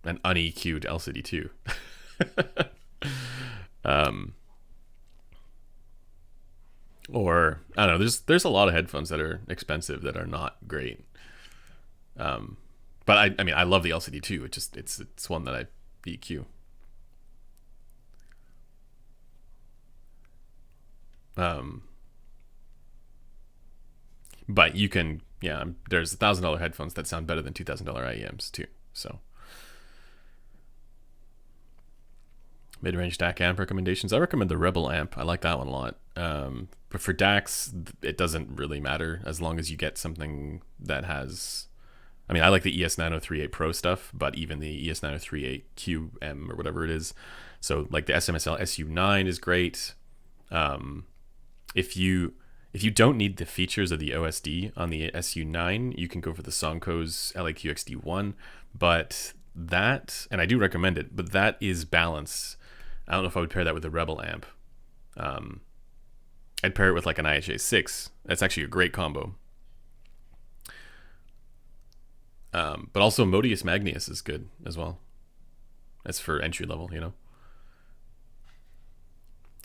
uneq'd LCD2. Or I don't know. There's a lot of headphones that are expensive that are not great. But I mean I love the LCD2. It's one that I EQ. But you can there's $1,000 headphones that sound better than $2,000 IEMs too. So mid-range DAC amp recommendations. I recommend the Rebel amp. I like that one a lot. But for DACs, it doesn't really matter as long as you get something that has I mean, I like the ES9038 Pro stuff, but even the ES9038QM or whatever it is. So like the SMSL SU9 is great. If you don't need the features of the OSD on the SU9, you can go for the Sonko's LAQXD1. But that, and I do recommend it, but that is balanced. I don't know if I would pair that with a Rebel amp. I'd pair it with like an IHA6. That's actually a great combo. But also Modius Magnius is good as well. That's for entry level, you know.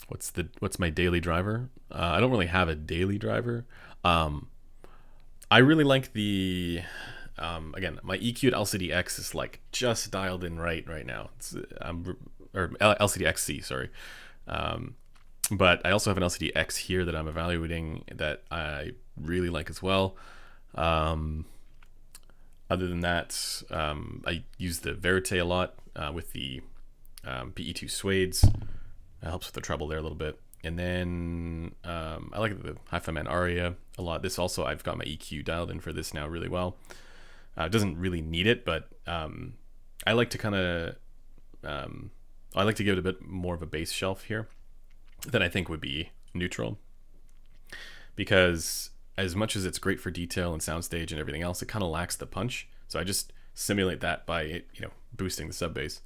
What's my daily driver? I don't really have a daily driver. I really like the again, my EQ at LCD-X is like just dialed in right now. Or LCD-XC, sorry. But I also have an LCD-X here that I'm evaluating that I really like as well. Other than that, I use the Verite a lot with the PE2 Suades. That helps with the treble there a little bit. And then I like the Hi-Fi Man Aria a lot. This also, I've got my EQ dialed in for this now really well. It doesn't really need it, but I like to kind of, I like to give it a bit more of a bass shelf here than I think would be neutral. Because as much as it's great for detail and soundstage and everything else, it kind of lacks the punch. So I just simulate that by, boosting the sub bass.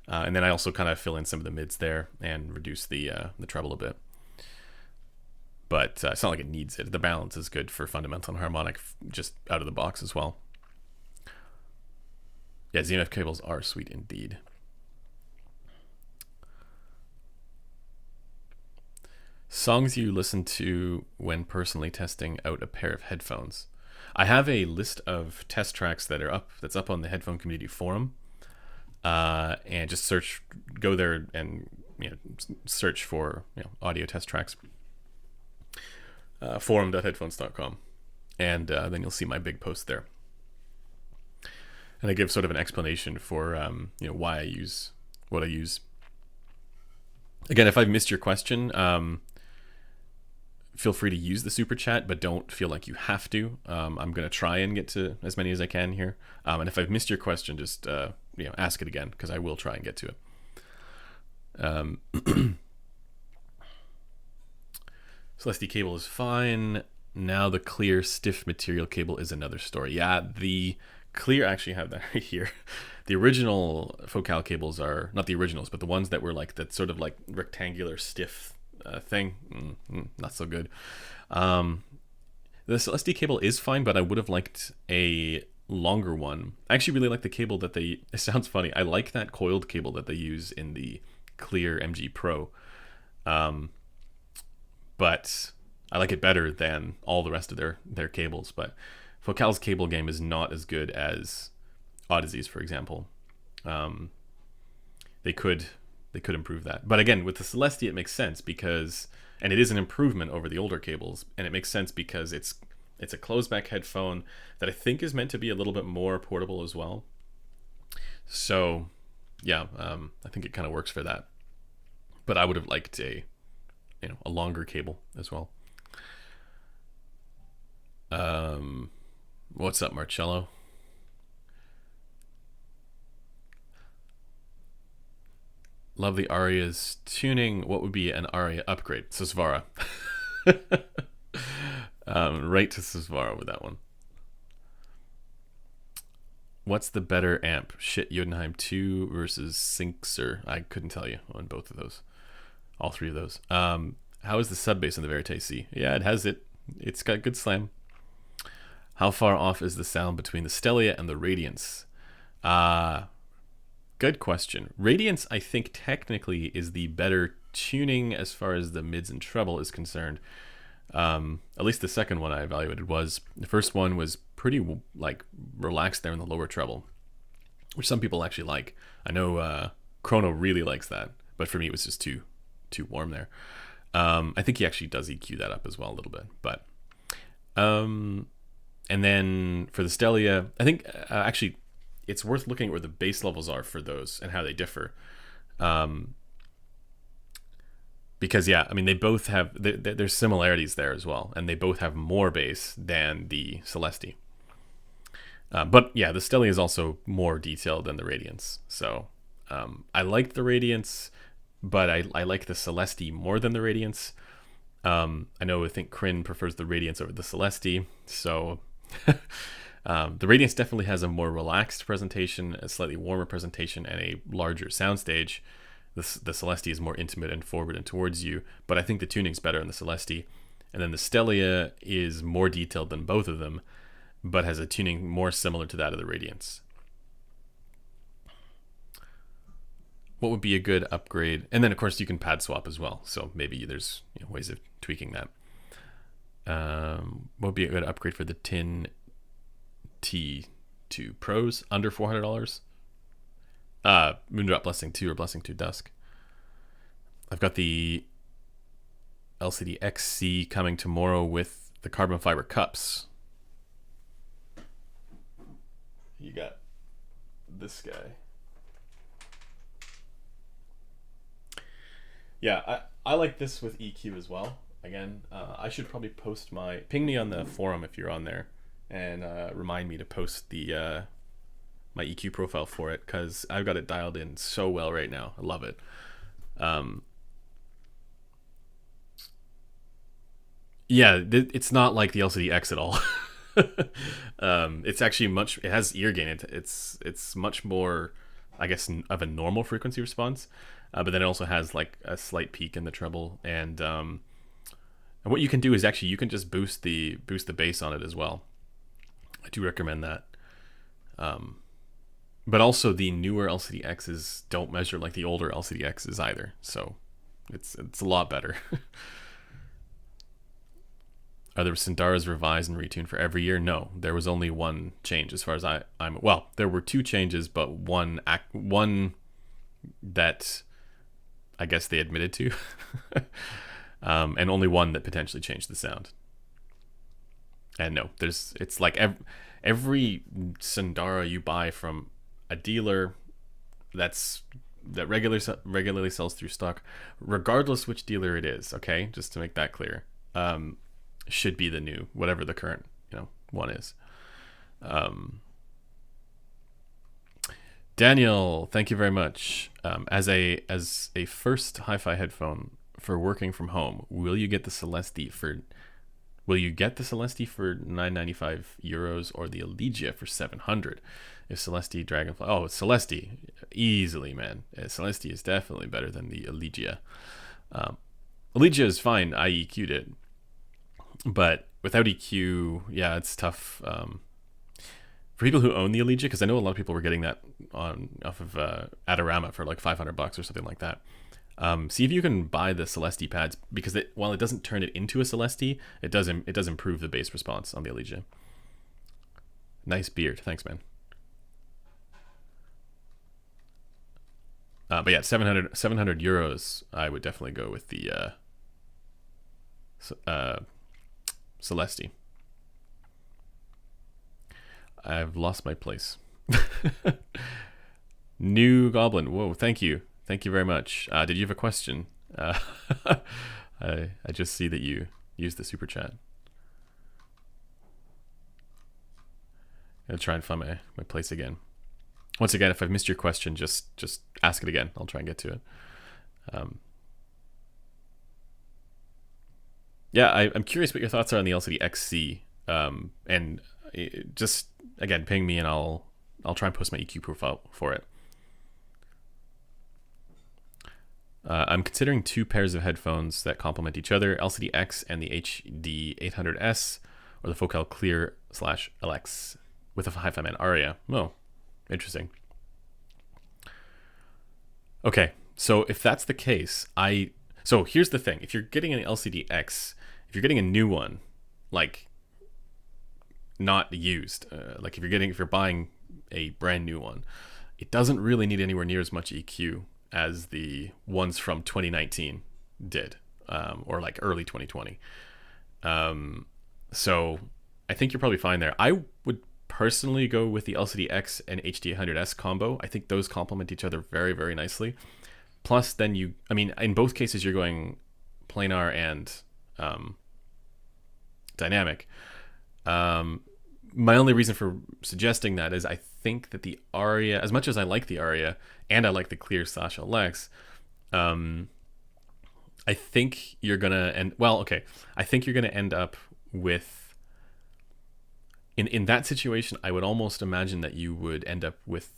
And then I also kind of fill in some of the mids there and reduce the treble a bit. But it's not like it needs it. The balance is good for fundamental and harmonic just out of the box as well. Yeah, ZMF cables are sweet indeed. Songs you listen to when personally testing out a pair of headphones. I have a list of test tracks that's up on the Headphone community forum. And just go there and search for audio test tracks. Forum.headphones.com, and then you'll see my big post there. And I give sort of an explanation for why I use what I use. Again, if I've missed your question, feel free to use the super chat, but don't feel like you have to. I'm going to try and get to as many as I can here. And if I've missed your question, just ask it again, because I will try and get to it. Celestia cable is fine. Now the clear stiff material cable is another story. Yeah, the clear, I actually have that right here. The original Focal cables are not the originals, but the ones that were like that sort of like rectangular stiff thing. Not so good. The Celestia cable is fine, but I would have liked a longer one. I actually really like the cable that it sounds funny. I like that coiled cable that they use in the clear MG Pro. But I like it better than all the rest of their cables. But Focal's cable game is not as good as Odyssey's, for example. They could improve that. But again, with the Celestia, it makes sense and it is an improvement over the older cables, and it makes sense because it's a closed back headphone that I think is meant to be a little bit more portable as well. So yeah, I think it kind of works for that. But I would have liked a longer cable as well. What's up, Marcello? Love the Aria's tuning. What would be an Aria upgrade? Susvara. Right to Susvara with that one. What's the better amp? Shit, Jotunheim 2 versus Synxer. I couldn't tell you on both of those. All three of those. How is the sub bass in the Verite C? Yeah, it has it. It's got good slam. How far off is the sound between the Stellia and the Radiance? Good question. Radiance, I think, technically is the better tuning as far as the mids and treble is concerned. At least the second one I evaluated was. The first one was pretty relaxed there in the lower treble, which some people actually like. I know Chrono really likes that, but for me it was just too warm there. I think he actually does EQ that up as well a little bit. But and then for the Stellia, I think actually it's worth looking at where the bass levels are for those and how they differ. Because yeah, I mean, they both have there's similarities there as well, and they both have more bass than the Celestia. But yeah, the Stellia is also more detailed than the Radiance. So I like the Radiance, but I like the Celestia more than the Radiance. I think Kryn prefers the Radiance over the Celestia. So the Radiance definitely has a more relaxed presentation, a slightly warmer presentation, and a larger soundstage. The Celestia is more intimate and forward and towards you, but I think the tuning's better in the Celestia. And then the Stellia is more detailed than both of them, but has a tuning more similar to that of the Radiance. What would be a good upgrade? And then, of course, you can pad swap as well. So maybe there's ways of tweaking that. What would be a good upgrade for the Tin T2 Pros under $400? Moondrop Blessing 2 or Blessing 2 Dusk. I've got the LCD XC coming tomorrow with the carbon fiber cups. You got this guy. Yeah, I like this with EQ as well. Again, I should probably post ping me on the forum if you're on there, and remind me to post the my EQ profile for it, because I've got it dialed in so well right now. I love it. Yeah, it's not like the LCD X at all. It's actually it has ear gain. It's much more, I guess, of a normal frequency response, but then it also has like a slight peak in the treble, and what you can do is actually you can just boost the bass on it as well. I do recommend that. But also the newer LCD X's don't measure like the older LCD X's either, so it's a lot better. Are the Syndaras revised and retuned for every year? No, there was only one change as far as I'm well, there were two changes, but one that I guess they admitted to, and only one that potentially changed the sound. And no, it's like every Syndara you buy from a dealer that regularly sells through stock, regardless which dealer it is, okay, just to make that clear, should be the new, whatever the current one is. Daniel, thank you very much. As a first hi-fi headphone for working from home, will you get the Celestia for €995 or the Elegia for 700? If Celestia Dragonfly, Celestia easily, man. Celestia is definitely better than the Elegia. Elegia is fine. I EQ'd it, but without EQ, yeah, it's tough. For people who own the Elegia, because I know a lot of people were getting that off of Adorama for like $500 or something like that. See if you can buy the Celestia pads, because while it doesn't turn it into a Celestia, it does improve the bass response on the Elegia. Nice beard, thanks, man. But yeah, 700 euros. I would definitely go with the Celestia. I've lost my place. New Goblin. Whoa, thank you very much. Did you have a question? I just see that you used the super chat. I'll try and find my place again. Once again, if I've missed your question, just ask it again. I'll try and get to it. Yeah, I'm curious what your thoughts are on the LCD XC. And just again, ping me and I'll try and post my EQ profile for it. I'm considering two pairs of headphones that complement each other: LCD X and the HD 800S, or the Focal Clear /LX with a Hi-Fi Man Aria. Oh, interesting. Okay, so if that's the case, so here's the thing: if you're getting an LCD X, if you're getting a new one, like not used, like if you're buying a brand new one, it doesn't really need anywhere near as much EQ as the ones from 2019 did, or like early 2020. So I think you're probably fine there. I would personally go with the LCD X and HD800S combo. I think those complement each other very, very nicely. Plus, then in both cases, you're going planar and dynamic. my only reason for suggesting that is I think that the Aria, as much as I like the Aria and I like the Clear / LX, I think you're gonna I think you're gonna end up with in that situation. I would almost imagine that you would end up with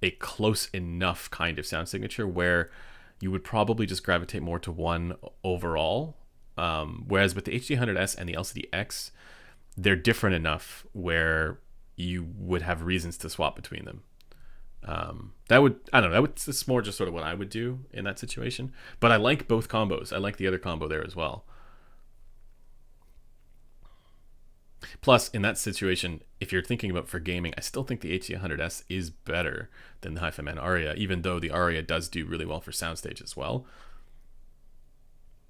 a close enough kind of sound signature where you would probably just gravitate more to one overall. Whereas with the HD100S and the LCD-X, they're different enough where you would have reasons to swap between them. It's more just sort of what I would do in that situation. But I like both combos. I like the other combo there as well. Plus, in that situation, if you're thinking about for gaming, I still think the HD100S is better than the Hi-Fi Man Aria, even though the Aria does do really well for soundstage as well.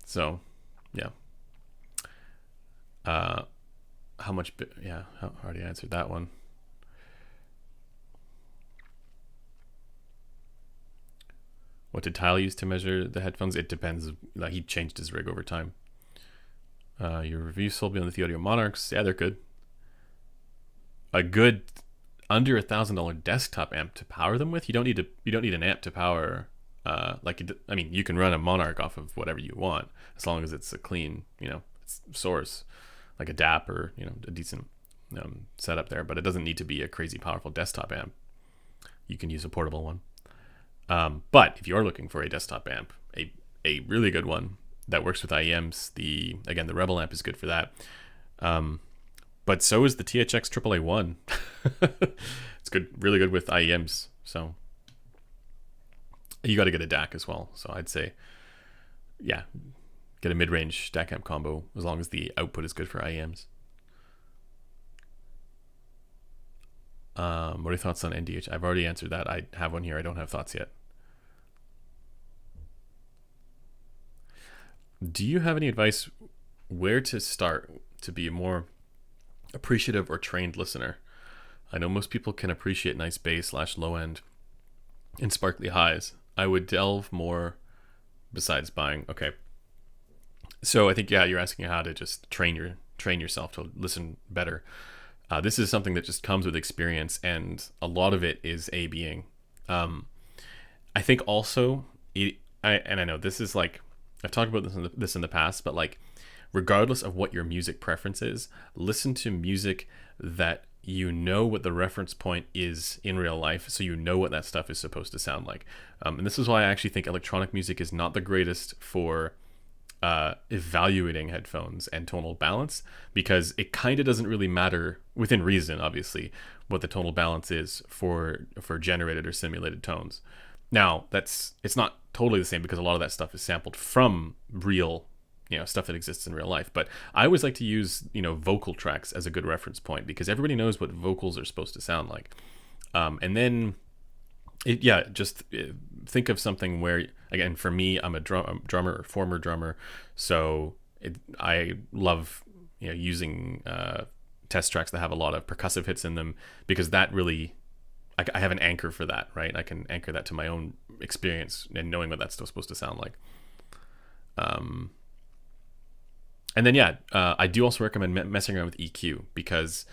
So, yeah. How much? I already answered that one. What did Tile use to measure the headphones? It depends. Like, he changed his rig over time. Your review sold me on the Audio Monarchs. Yeah, they're good. A good under $1,000 desktop amp to power them with. You don't need an amp to power. You can run a Monarch off of whatever you want as long as it's a clean, source, like a DAP or a decent setup there. But it doesn't need to be a crazy powerful desktop amp. You can use a portable one. But if you're looking for a desktop amp, a really good one that works with IEMs, the Rebel amp is good for that. But so is the THX AAA1. It's good, really good with IEMs. So you got to get a DAC as well. So I'd say, yeah, get a mid-range DAC amp combo as long as the output is good for IEMs. What are your thoughts on NDH? I've already answered that. I have one here. I don't have thoughts yet. Do you have any advice where to start to be a more appreciative or trained listener? I know most people can appreciate nice bass / low end and sparkly highs. I would delve more besides buying. Okay. So I think, you're asking how to just train yourself to listen better. This is something that just comes with experience, and a lot of it is A/Bing. I think also, I know this is like, I've talked about this in the past, but like, regardless of what your music preference is, listen to music that what the reference point is in real life, so what that stuff is supposed to sound like. And this is why I actually think electronic music is not the greatest for evaluating headphones and tonal balance, because it kind of doesn't really matter, within reason obviously, what the tonal balance is for generated or simulated tones. Now, it's not totally the same, because a lot of that stuff is sampled from real, stuff that exists in real life. But I always like to use, vocal tracks as a good reference point, because everybody knows what vocals are supposed to sound like. And then, just think of something where, again, for me, I'm a drummer or former drummer, so I love, using test tracks that have a lot of percussive hits in them, because that really, I have an anchor for that, right? I can anchor that to my own experience and knowing what that's still supposed to sound like. And then, I do also recommend messing around with EQ, because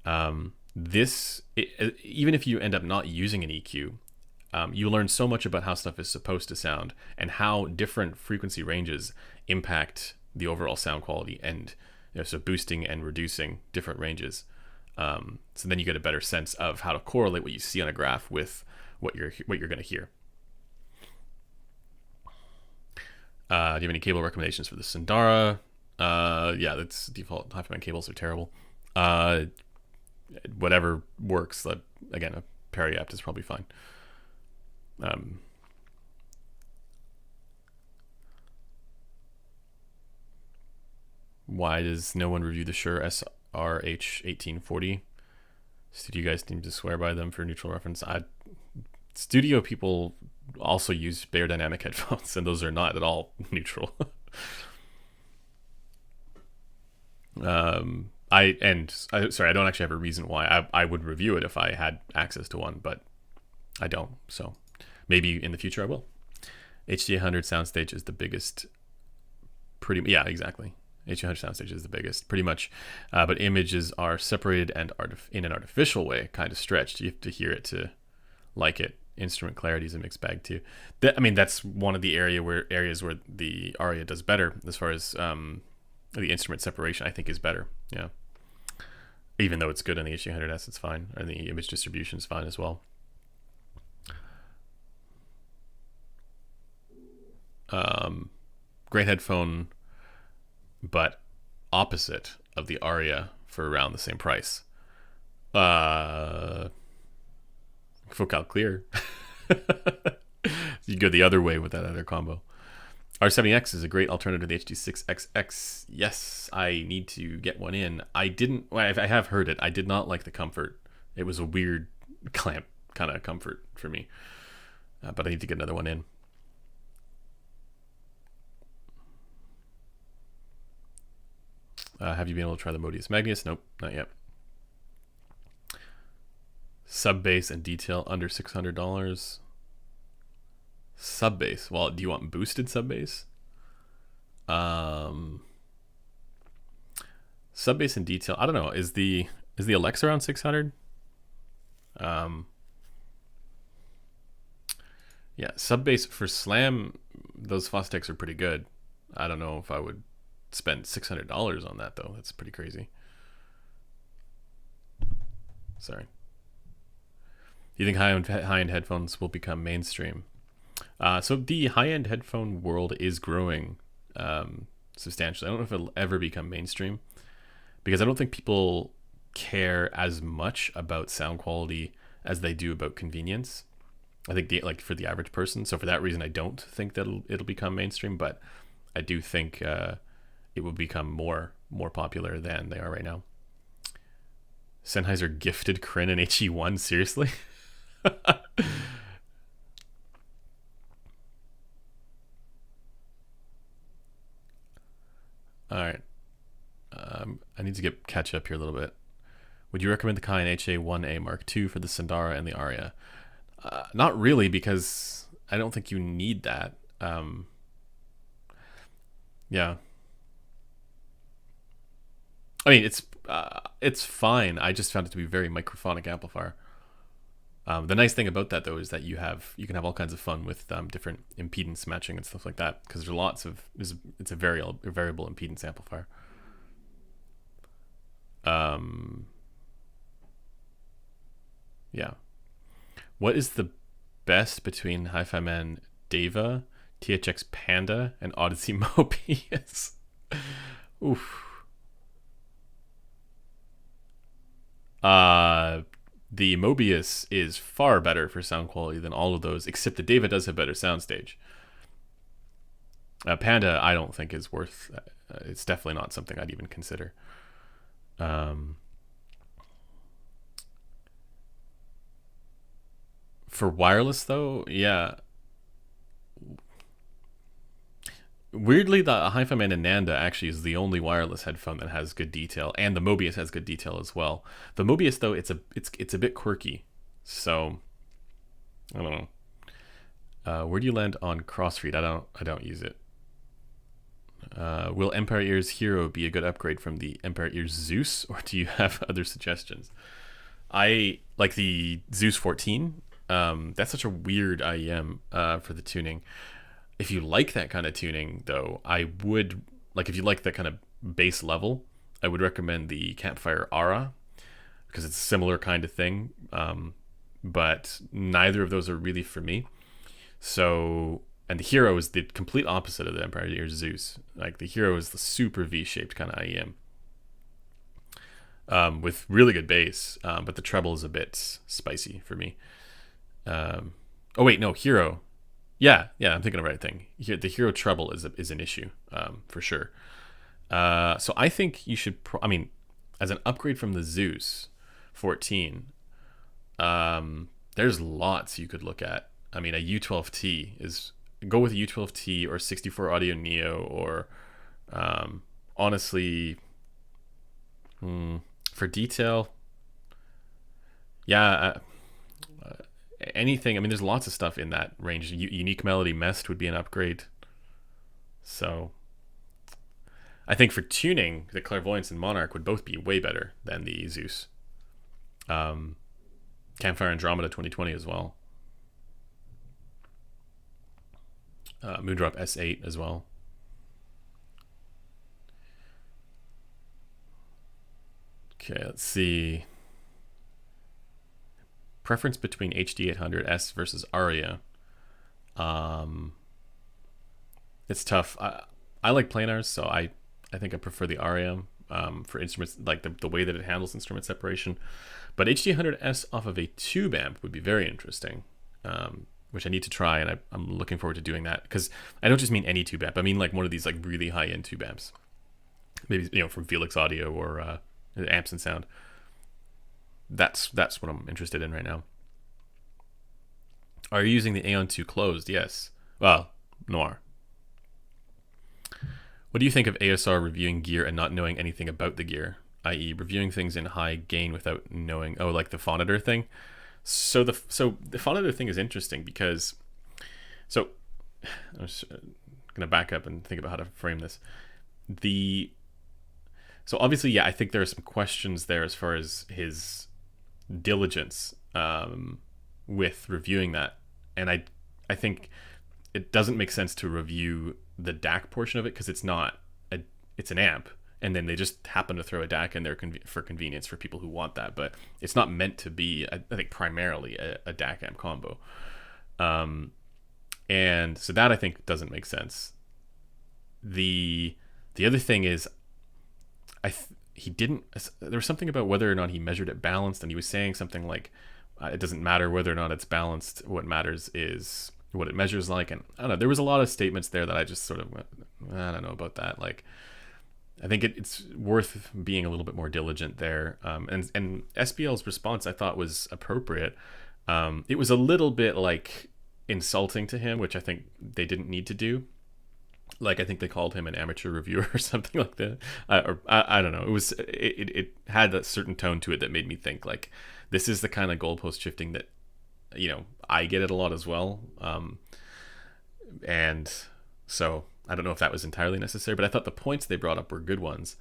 even if you end up not using an EQ, you learn so much about how stuff is supposed to sound and how different frequency ranges impact the overall sound quality, and so boosting and reducing different ranges. So then you get a better sense of how to correlate what you see on a graph with what you're going to hear. Do you have any cable recommendations for the Sundara? That's default. Hi-Fi Man cables are terrible. Whatever works. Again, a Periapt is probably fine. Why does no one review the Shure SRH1840? Studio guys seem to swear by them for neutral reference. Studio people also use Beyerdynamic headphones, and those are not at all neutral. I don't actually have a reason why I would review it if I had access to one, but I don't. So maybe in the future I will. HD100 soundstage is the biggest. Exactly. H200 soundstage is the biggest, pretty much. But images are separated and in an artificial way, kind of stretched. You have to hear it to like it. Instrument clarity is a mixed bag too. That's one of the areas where the Aria does better as far as the instrument separation. I think is better. Yeah. Even though it's good on the H200S, it's fine, and the image distribution is fine as well. Great headphone, but opposite of the Aria for around the same price. Focal clear. You go the other way with that other combo. R70X is a great alternative to the HD6XX. Yes, I need to get one in. I have heard it. I did not like the comfort. It was a weird clamp kind of comfort for me. But I need to get another one in. Have you been able to try the Modius Magnus? Nope, not yet. Sub bass and detail under $600. Sub bass. Well, do you want boosted sub bass? Sub bass and detail. I don't know. Is the Alexa around 600? Yeah, sub bass for Slam. Those Fostex are pretty good. I don't know if I would spend $600 on that though. That's pretty crazy. Sorry. Do you think high-end headphones will become mainstream? So the high-end headphone world is growing substantially. I don't know if it'll ever become mainstream because I don't think people care as much about sound quality as they do about convenience. I think for the average person. So for that reason, I don't think that it'll become mainstream, but I do think it will become more popular than they are right now. Sennheiser gifted Kryn and HE1. Seriously? All right. I need to catch up here a little bit. Would you recommend the Kayan HA1A Mark II for the Sandara and the Aria? Not really, because I don't think you need that. Yeah. I mean, it's fine. I just found it to be a very microphonic amplifier. The nice thing about that though is that you can have all kinds of fun with different impedance matching and stuff like that, because it's a variable impedance amplifier. Yeah. What is the best between Hi-Fi Man Deva, THX Panda, and Odyssey Mobius? Oof. The Mobius is far better for sound quality than all of those, except the Deva does have better soundstage. Panda, I don't think is worth. It's definitely not something I'd even consider. For wireless though, yeah. Weirdly, the Hi-Fi Man Ananda actually is the only wireless headphone that has good detail, and the Mobius has good detail as well. The Mobius though, it's a bit quirky, so I don't know. Where do you land on crossfeed? I don't use it. Will Empire Ears Hero be a good upgrade from the Empire Ears Zeus, or do you have other suggestions? I like the Zeus 14. That's such a weird IEM for the tuning. If you like that kind of tuning, though, I would if you like that kind of bass level, I would recommend the Campfire Aura, because it's a similar kind of thing. But neither of those are really for me. So, and the Hero is the complete opposite of the Empire Ears Zeus. Like the Hero is the super V-shaped kind of IEM, with really good bass, but the treble is a bit spicy for me. Oh wait, no, Hero. Yeah, I'm thinking of the right thing. The Hero treble is an issue, for sure. So I think you should. As an upgrade from the Zeus 14, there's lots you could look at. A U12T go with a U12T or 64 Audio Neo, or honestly, for detail, yeah. Anything. There's lots of stuff in that range. Unique Melody Mest would be an upgrade. So I think for tuning, the Clairvoyance and Monarch would both be way better than the Zeus. Campfire Andromeda 2020 as well. Moondrop S8 as well. Okay, let's see. Preference between HD800S versus Aria. It's tough. I like planars, so I think I prefer the Aria for instruments, like the way that it handles instrument separation. But HD800S off of a tube amp would be very interesting, which I need to try, and I'm looking forward to doing that, because I don't just mean any tube amp. I mean like one of these like really high-end tube amps, maybe from Felix Audio or Amps and Sound. That's what I'm interested in right now. Are you using the Aeon 2 closed? Yes. Well, Noir. What do you think of ASR reviewing gear and not knowing anything about the gear, i.e. reviewing things in high gain without knowing, like the Phonitor thing? So the Phonitor thing is interesting because, I'm just going to back up and think about how to frame this. So obviously, yeah, I think there are some questions there as far as his diligence with reviewing that. And I think it doesn't make sense to review the DAC portion of it, because it's an amp, and then they just happen to throw a DAC in there for convenience for people who want that, but it's not meant to be, I think, primarily a DAC amp combo. And so that, I think, doesn't make sense. The other thing is, there was something about whether or not he measured it balanced, and he was saying something like, it doesn't matter whether or not it's balanced, what matters is what it measures like. And I don't know, there was a lot of statements there that I just sort of went, I don't know about that. Like, I think it's worth being a little bit more diligent there. And SBL's response, I thought, was appropriate. It was a little bit like insulting to him, which I think they didn't need to do. Like, I think they called him an amateur reviewer or something like that. Or I don't know. It had a certain tone to it that made me think, like, this is the kind of goalpost shifting that, I get it a lot as well. And so I don't know if that was entirely necessary, but I thought the points they brought up were good ones.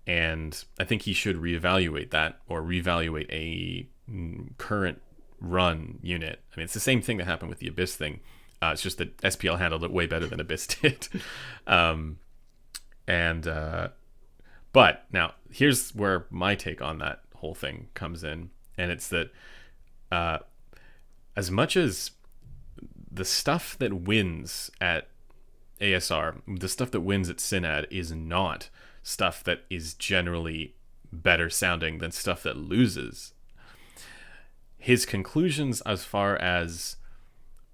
And I think he should reevaluate that, or reevaluate a current run unit. I mean, it's the same thing that happened with the Abyss thing. It's just that SPL handled it way better than Abyss did. But now here's where my take on that whole thing comes in. And it's that as much as the stuff that wins at ASR, the stuff that wins at Synad is not stuff that is generally better sounding than stuff that loses. His conclusions as far as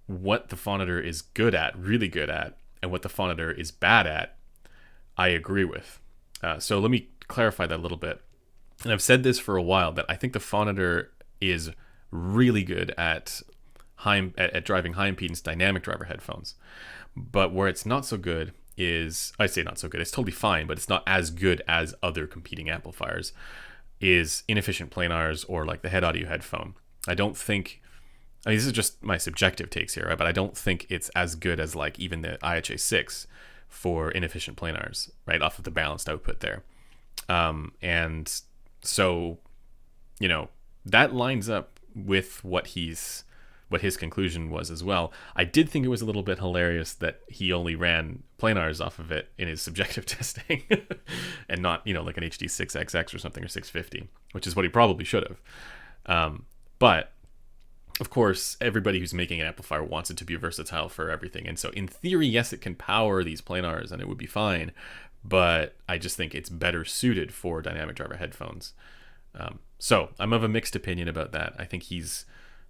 what the Phonitor is good at, really good at, and what the Phonitor is bad at, I agree with. So let me clarify that a little bit. And I've said this for a while, that I think the Phonitor is really good at driving high impedance dynamic driver headphones. But where it's not so good is, I say not so good, it's totally fine, but it's not as good as other competing amplifiers, is inefficient planars or like the head audio headphone. I don't think, this is just my subjective takes here, right? But I don't think it's as good as like even the IHA6 for inefficient planars, right? Off of the balanced output there. And so, that lines up with what his conclusion was as well. I did think it was a little bit hilarious that he only ran planars off of it in his subjective testing and not, like an HD6XX or something, or 650, which is what he probably should have. But of course, everybody who's making an amplifier wants it to be versatile for everything. And so in theory, yes, it can power these planars and it would be fine, but I just think it's better suited for dynamic driver headphones. So I'm of a mixed opinion about that. I think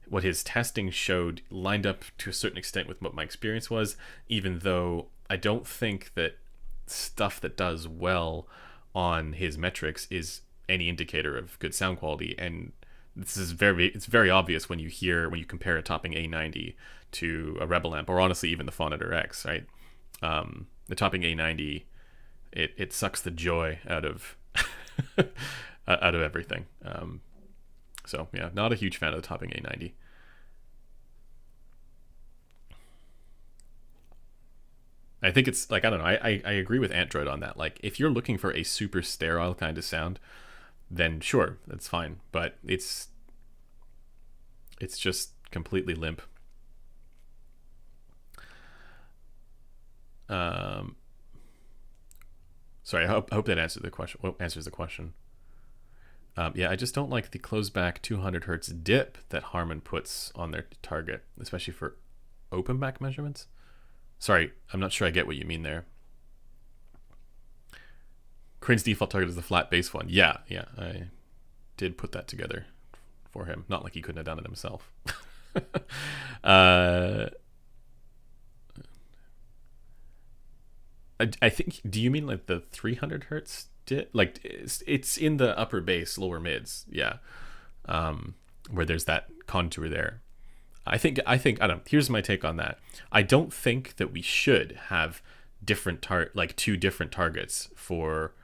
what his testing showed lined up to a certain extent with what my experience was, even though I don't think that stuff that does well on his metrics is any indicator of good sound quality. And it's very obvious when you compare a topping A90 to a Rebel amp, or honestly even the Phonitor X, right? The topping A90, it sucks the joy out of out of everything. So yeah, not a huge fan of the topping A90. I think it's like, I don't know. I agree with Android on that. Like, if you're looking for a super sterile kind of sound, then sure, that's fine. But it's just completely limp. Um, Sorry, I hope that answers the question. Well, answers the question. Yeah, I just don't like the close back 200 hertz dip that Harman puts on their target, especially for open back measurements. Sorry, I'm not sure I get what you mean there. Crane's default target is the flat bass one. Yeah, I did put that together for him. Not like he couldn't have done it himself. uh, I think. Do you mean like the 300 hertz dip? Like it's in the upper bass, lower mids. Yeah, where there's that contour there. I don't. Here's my take on that. I don't think that we should have like two different targets for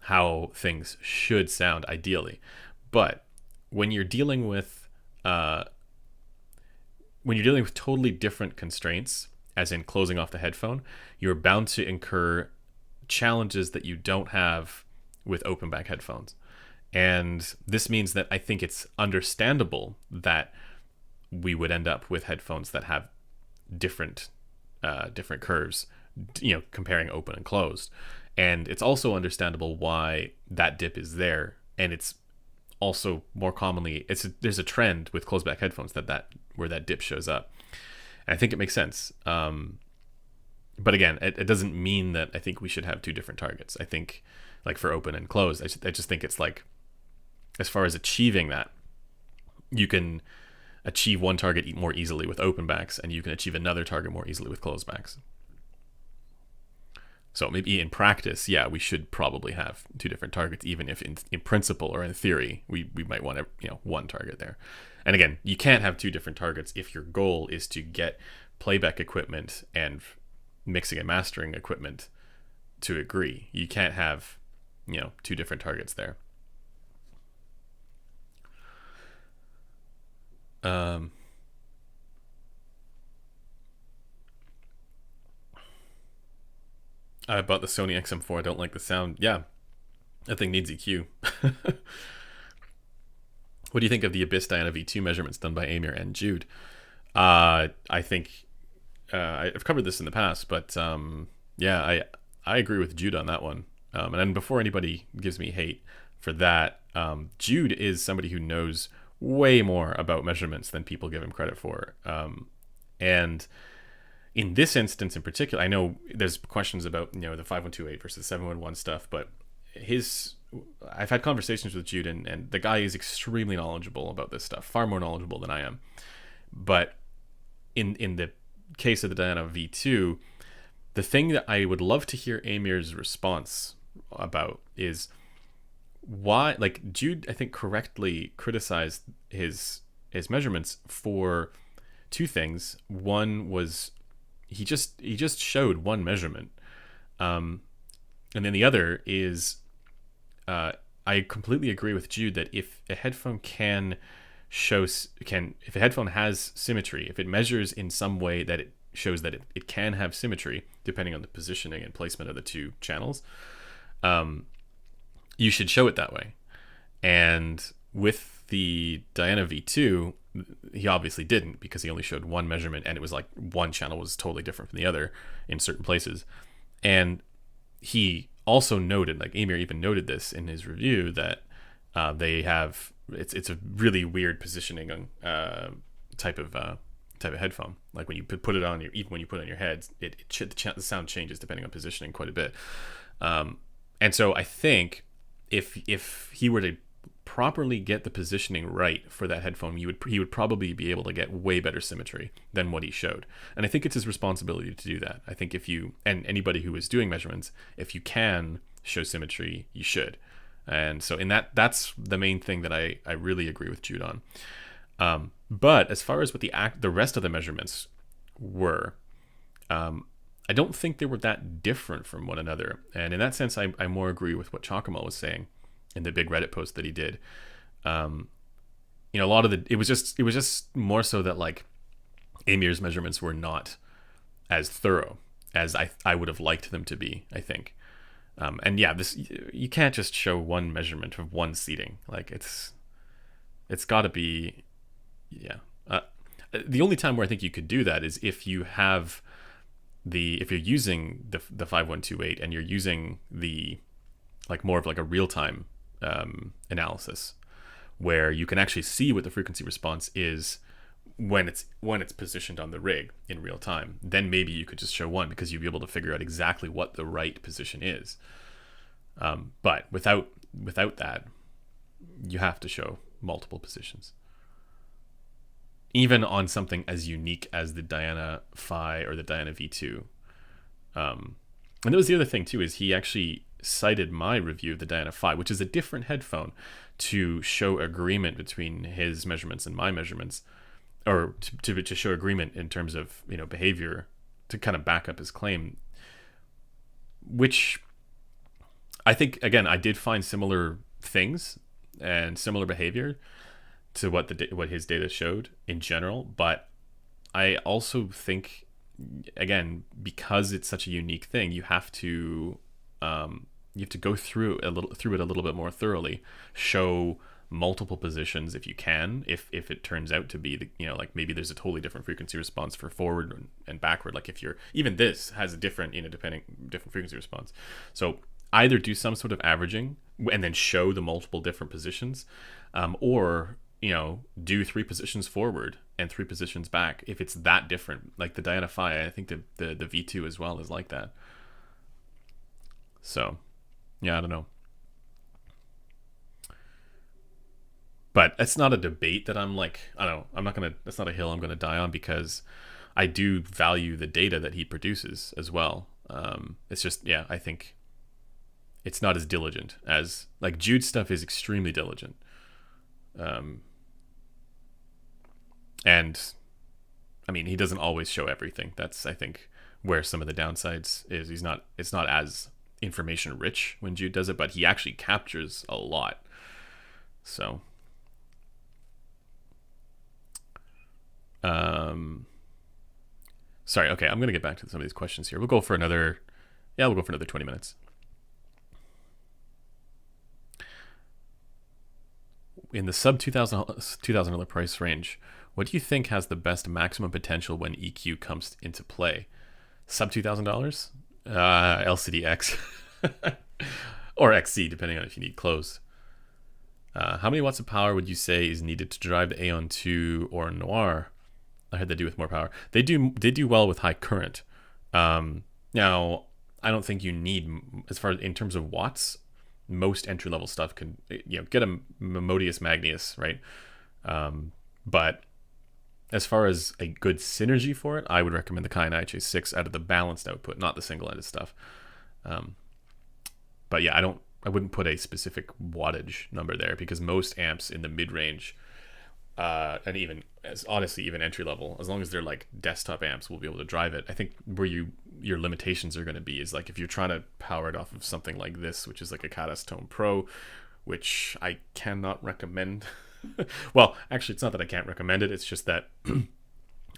how things should sound ideally. But when you're dealing with totally different constraints, as in closing off the headphone, you're bound to incur challenges that you don't have with open back headphones. And this means that I think it's understandable that we would end up with headphones that have different curves, comparing open and closed. And it's also understandable why that dip is there. And it's also more commonly, there's a trend with closed back headphones where that dip shows up. And I think it makes sense. But again, it doesn't mean that I think we should have two different targets. I think, like for open and closed, I just think it's like, as far as achieving that, you can achieve one target more easily with open backs, and you can achieve another target more easily with closed backs. So maybe in practice, yeah, we should probably have two different targets, even if in principle or in theory, we might want one target there. And again, you can't have two different targets if your goal is to get playback equipment and mixing and mastering equipment to agree. You can't have, two different targets there. I bought the Sony XM4. I don't like the sound. Yeah, that thing needs EQ. What do you think of the Abyss Diana V2 measurements done by Amir and Jude? I think I've covered this in the past, but yeah, I agree with Jude on that one. And then before anybody gives me hate for that, Jude is somebody who knows way more about measurements than people give him credit for. And in this instance in particular, I know there's questions about the 5128 versus 711 stuff, but I've had conversations with Jude, and the guy is extremely knowledgeable about this stuff, far more knowledgeable than I am. But in the case of the Diana V2, the thing that I would love to hear Amir's response about is why, like, Jude, I think, correctly criticized his measurements for two things. One was he just showed one measurement, and then the other is I completely agree with Jude that if a headphone if a headphone has symmetry, if it measures in some way that it shows that it can have symmetry depending on the positioning and placement of the two channels, you should show it that way. And with the Diana V2, he obviously didn't, because he only showed one measurement, and it was like one channel was totally different from the other in certain places. And he also noted, like Amir even noted this in his review, that they have it's a really weird positioning type of headphone. Like when you put it on even when you put it on your head, the sound changes depending on positioning quite a bit. And so I think if he were to properly get the positioning right for that headphone, he would probably be able to get way better symmetry than what he showed. And I think it's his responsibility to do that. I think and anybody who is doing measurements, if you can show symmetry, you should. And so that's the main thing that I really agree with Jude on. But as far as what the rest of the measurements were, I don't think they were that different from one another. And in that sense, I more agree with what Chakamal was saying in the big Reddit post that he did. A lot of it was just more so that, like, Amir's measurements were not as thorough. as I would have liked them to be, I think. And yeah, this, you can't just show one measurement of one seating. Like it's got to be, yeah. The only time where I think you could do that is if you have if you're using the 5128 and you're using the like more of like a real time analysis where you can actually see what the frequency response is when it's positioned on the rig in real time. Then maybe you could just show one because you'd be able to figure out exactly what the right position is. But without that, you have to show multiple positions, even on something as unique as the Diana Phi or the Diana V2. And that was the other thing too, is he actually cited my review of the Diana Phi, which is a different headphone, to show agreement between his measurements and my measurements, or to show agreement in terms of, you know, behavior, to kind of back up his claim, which I think, again, I did find similar things and similar behavior to what his data showed in general. But I also think, again, because it's such a unique thing, you have to go through it a little bit more thoroughly, show multiple positions if you can, if it turns out to be the, you know, like maybe there's a totally different frequency response for forward and backward, like if you're, even this has a different, you know, different frequency response. So either do some sort of averaging and then show the multiple different positions, or, you know, do 3 positions forward and 3 positions back if it's that different. Like the Diana Phi, I think the V2 as well is like that. So yeah, I don't know. But it's not a debate that I'm like, I don't know, I'm not gonna, that's not a hill I'm gonna die on, because I do value the data that he produces as well. It's just, yeah, I think it's not as diligent as, like, Jude's stuff is extremely diligent. And I mean, he doesn't always show everything. That's, I think, where some of the downsides is. It's not as information rich when Jude does it, but he actually captures a lot. So sorry, okay, I'm gonna get back to some of these questions here. We'll go for another 20 minutes. In the sub $2,000 price range, what do you think has the best maximum potential when EQ comes into play? Sub $2,000? LCD-X. Or XC, depending on if you need closed. How many watts of power would you say is needed to drive the Aeon 2 or Noir? I heard they do with more power. They do well with high current. Now, I don't think you need, as far as in terms of watts, most entry-level stuff can, you know, get a Modius Magnius, right? But as far as a good synergy for it, I would recommend the Kion IHA6 out of the balanced output, not the single-ended stuff. But yeah, I wouldn't put a specific wattage number there, because most amps in the mid-range, and even, as honestly, even entry-level, as long as they're like desktop amps, will be able to drive it. I think where your limitations are going to be is like if you're trying to power it off of something like this, which is like a Catastone Pro, which I cannot recommend. Well, actually, it's not that I can't recommend it. It's just that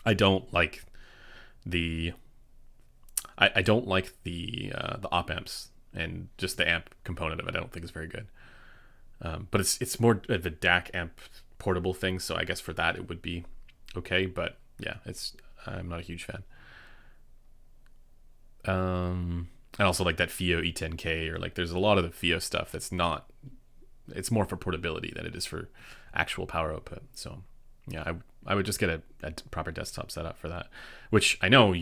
I don't like the op amps, and just the amp component of it I don't think is very good. But it's more of a DAC amp portable thing, so I guess for that it would be okay. But yeah, I'm not a huge fan. And also like that FIO E10K, or like there's a lot of the FIO stuff that's not, it's more for portability than it is for actual power output. So yeah, I would just get a proper desktop setup for that, which I know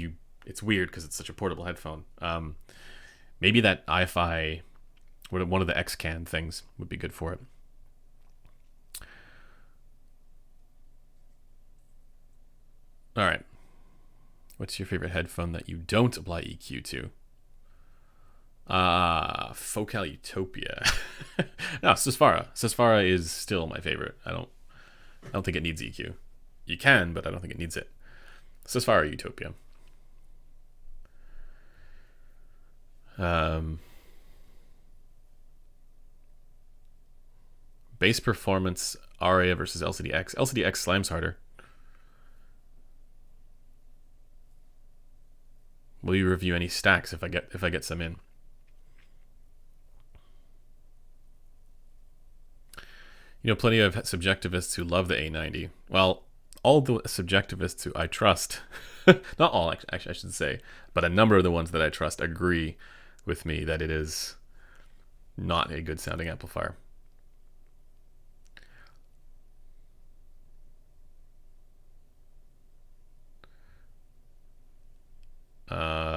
it's weird because it's such a portable headphone. Maybe that iFi, one of the XCAN things, would be good for it. All right. What's your favorite headphone that you don't apply EQ to? Focal Utopia. No, Susvara. Susvara is still my favorite. I don't think it needs EQ. You can, but I don't think it needs it. Susvara Utopia. Bass performance, Aria versus LCD-X. LCD-X slams harder. Will you review any stacks if I get some in? Plenty of subjectivists who love the A90. Well, all the subjectivists who I trust, not all actually I should say, but a number of the ones that I trust agree with me that it is not a good sounding amplifier.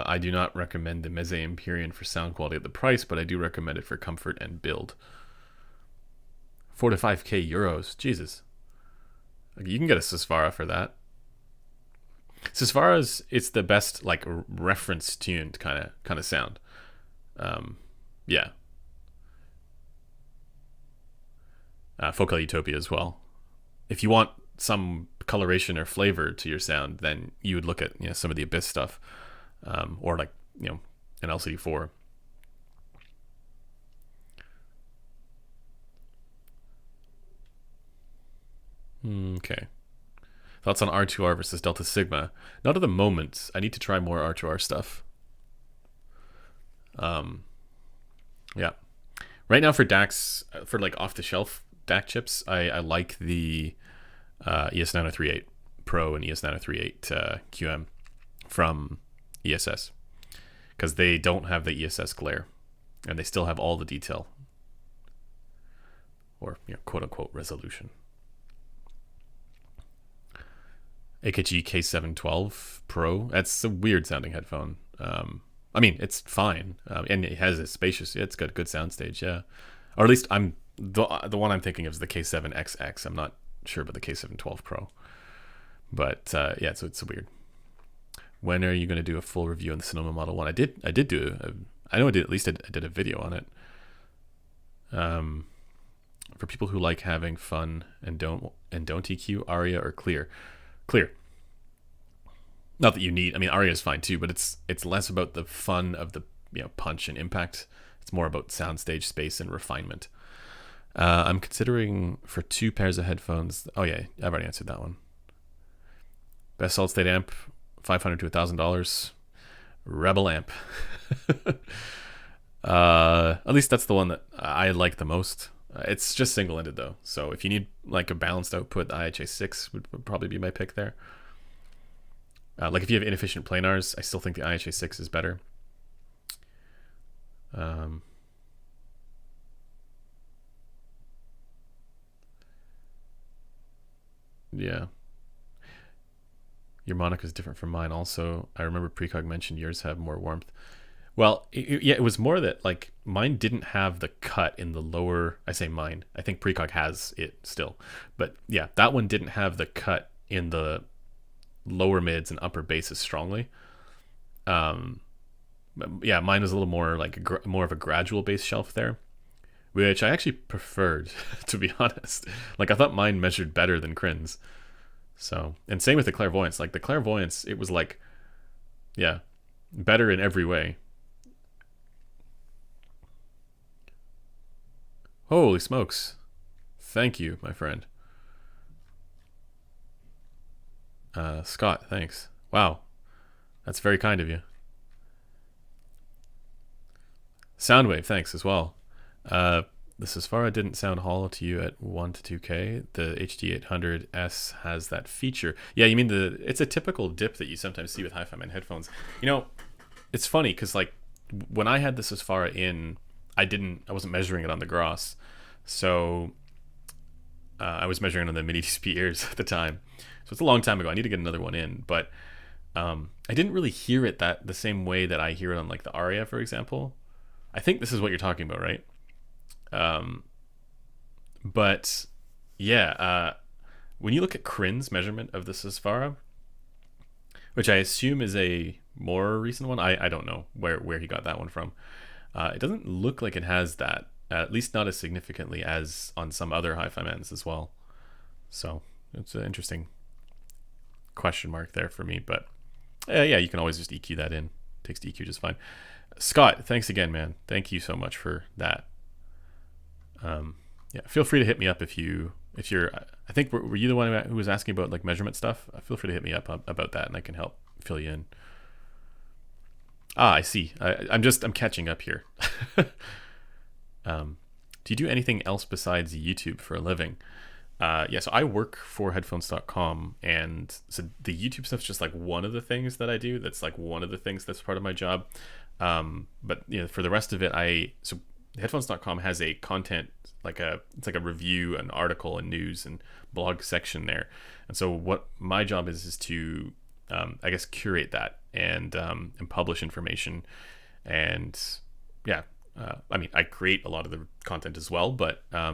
I do not recommend the Meze Empyrean for sound quality at the price, but I do recommend it for comfort and build. 4 to 5k euros, Jesus. You can get a Susvara for that. Susvara's, it's the best like reference tuned kind of sound. Yeah. Focal Utopia as well. If you want some coloration or flavor to your sound, then you would look at some of the Abyss stuff, or like an LCD4. Okay. Thoughts on R2R versus Delta Sigma? Not at the moment. I need to try more R2R stuff. Yeah. Right now for DACs, for like off-the-shelf DAC chips, I like the ES9038 Pro and ES9038 QM from ESS, because they don't have the ESS glare, and they still have all the detail, or quote-unquote resolution. AKG K712 Pro. That's a weird sounding headphone. I mean, it's fine, and it has a spacious. It's got a good soundstage, yeah. Or at least the one I'm thinking of is the K7XX. I'm not sure about the K712 Pro, but yeah, so it's weird. When are you going to do a full review on the Sonoma Model 1? I did do I know I did, at least I did a video on it. For people who like having fun and don't EQ, Aria or Clear. Not that you need. I mean, Aria is fine too, but it's less about the fun of the punch and impact. It's more about soundstage space and refinement. I'm considering for 2 pairs of headphones. Oh yeah, I've already answered that one. Best solid state amp, $500 to $1,000. Rebel amp. At least that's the one that I like the most. It's just single-ended though, so if you need like a balanced output, the IHA6 would probably be my pick there. Like if you have inefficient planars, I still think the IHA6 is better. Yeah. Your Monica is different from mine also. I remember Precog mentioned yours have more warmth. Well, yeah, it was more that like mine didn't have the cut in the lower. I say mine. I think Precog has it still, but yeah, that one didn't have the cut in the lower mids and upper basses strongly. Yeah, mine was a little more like more of a gradual bass shelf there, which I actually preferred, to be honest. Like I thought mine measured better than Crin's. So, and same with the Clairvoyance. Like the Clairvoyance, it was like, yeah, better in every way. Holy smokes. Thank you, my friend. Scott, thanks. Wow. That's very kind of you. Soundwave, thanks as well. The Susvara didn't sound hollow to you at 1 to 2K. The HD800S has that feature. Yeah, you mean it's a typical dip that you sometimes see with Hi-Fi Man headphones. It's funny because like when I had the Susvara in, I wasn't measuring it on the Gross, so I was measuring it on the mini DSP ears at the time. So it's a long time ago. I need to get another one in, but I didn't really hear it the same way that I hear it on like the Aria, for example. I think this is what you're talking about, right? But yeah, when you look at Crin's measurement of the Susvara, which I assume is a more recent one, I don't know where he got that one from. It doesn't look like it has that, at least not as significantly as on some other Hi-Fi Mans as well. So it's an interesting question mark there for me, but yeah, you can always just EQ that in. Takes to EQ just fine. Scott, thanks again, man. Thank you so much for that. Yeah, feel free to hit me up if you're. I think were you the one who was asking about like measurement stuff? Feel free to hit me up about that, and I can help fill you in. Ah, I see. I'm catching up here. Do you do anything else besides YouTube for a living? Yeah, so I work for headphones.com, and so the YouTube stuff's just like one of the things that I do. That's like one of the things that's part of my job. But for the rest of it, so headphones.com has a content it's like a review, an article, and news and blog section there. And so what my job is to I guess curate that and publish information. And yeah, I mean, I create a lot of the content as well, but I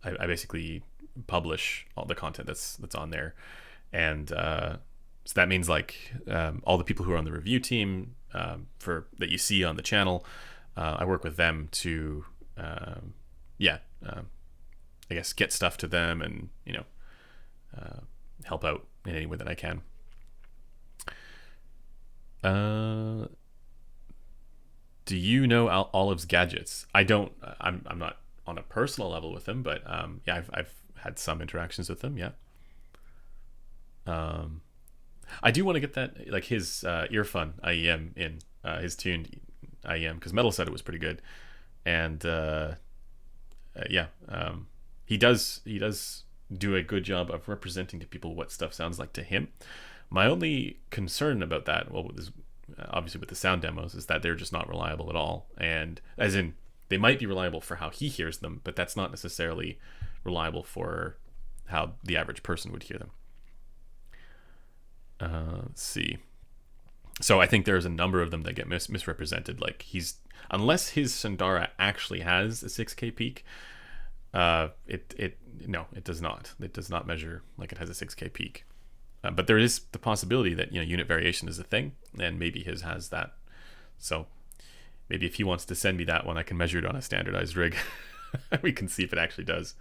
I basically publish all the content that's on there. And so that means like all the people who are on the review team for that you see on the channel, I work with them to I guess get stuff to them, and help out in any way that I can. Do you know Olive's gadgets? I don't. I'm not on a personal level with him, but yeah, I've had some interactions with him. Yeah. I do want to get that, like his earphone IEM in his tuned IEM, because Metal said it was pretty good, and yeah, he does do a good job of representing to people what stuff sounds like to him. My only concern about that, well, obviously with the sound demos, is that they're just not reliable at all, and as in they might be reliable for how he hears them, but that's not necessarily reliable for how the average person would hear them. Let's see. So I think there's a number of them that get misrepresented. Like unless his Sundara actually has a 6K peak, it does not. It does not measure like it has a 6K peak. But there is the possibility that unit variation is a thing, and maybe his has that. So maybe if he wants to send me that one, I can measure it on a standardized rig. We can see if it actually does.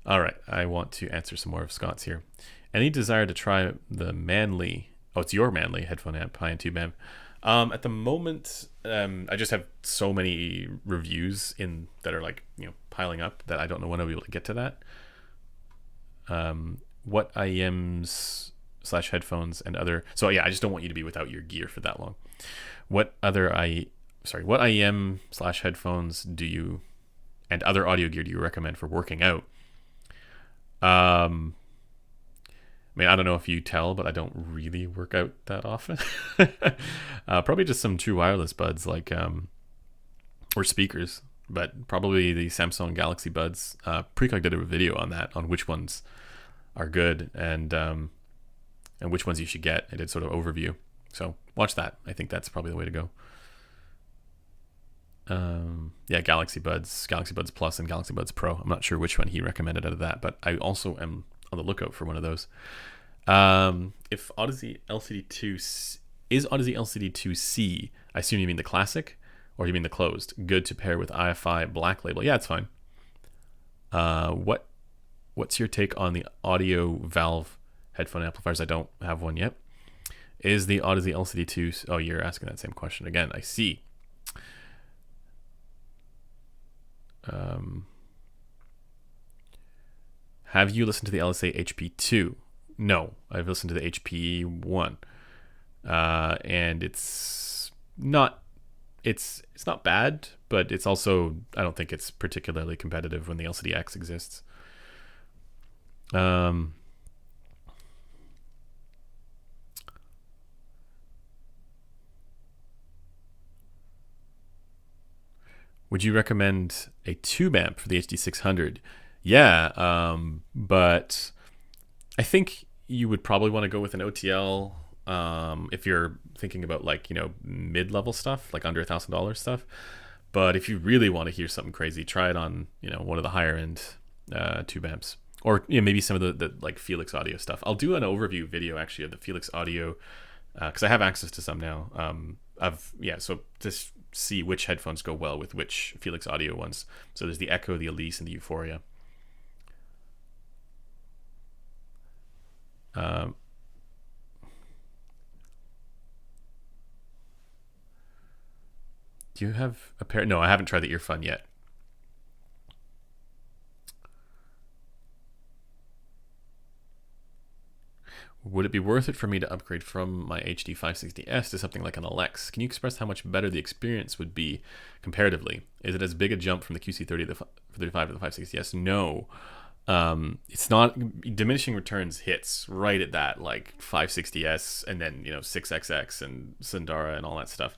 All right, I want to answer some more of Scott's here. Any desire to try the Manly? Oh, it's your Manly headphone amp, high-end tube amp. At the moment, I just have so many reviews in that are like piling up that I don't know when I'll be able to get to that. What IEMs / headphones and other. So yeah, I just don't want you to be without your gear for that long. What IEM / headphones do you and other audio gear do you recommend for working out? I mean, I don't know if you tell, but I don't really work out that often. Probably just some true wireless buds, like or speakers, but probably the Samsung Galaxy buds. Precog did a video on that, on which ones are good and which ones you should get. I did sort of overview, so watch that. I think that's probably the way to go. Yeah, Galaxy Buds Plus and Galaxy Buds Pro. I'm not sure which one he recommended out of that, but I also am on the lookout for one of those. If Odyssey LCD2 is Odyssey LCD2C, I assume you mean the classic, or you mean the closed? Good to pair with IFI Black Label. Yeah, it's fine. What's your take on the audio valve headphone amplifiers? I don't have one yet. Is the Odyssey LCD2? Oh, you're asking that same question again. I see. Have you listened to the LSA HP2? No, I've listened to the HP1, and it's not bad, but it's also, I don't think it's particularly competitive when the LCD-X exists. Would you recommend a tube amp for the HD600? Yeah, but I think you would probably want to go with an OTL if you're thinking about like mid-level stuff, like under $1,000 stuff. But if you really want to hear something crazy, try it on one of the higher end tube amps, or maybe some of the like Felix Audio stuff. I'll do an overview video actually of the Felix Audio because I have access to some now. So just see which headphones go well with which Felix Audio ones. So there's the Echo, the Elise, and the Euphoria. Do you have a pair? No, I haven't tried the earphone yet. Would it be worth it for me to upgrade from my HD 560S to something like an Alex? Can you express how much better the experience would be comparatively? Is it as big a jump from the QC30 to the 35 to the 560S? No. It's not. Diminishing returns hits right at that, like 560S and then 6XX and Sundara and all that stuff.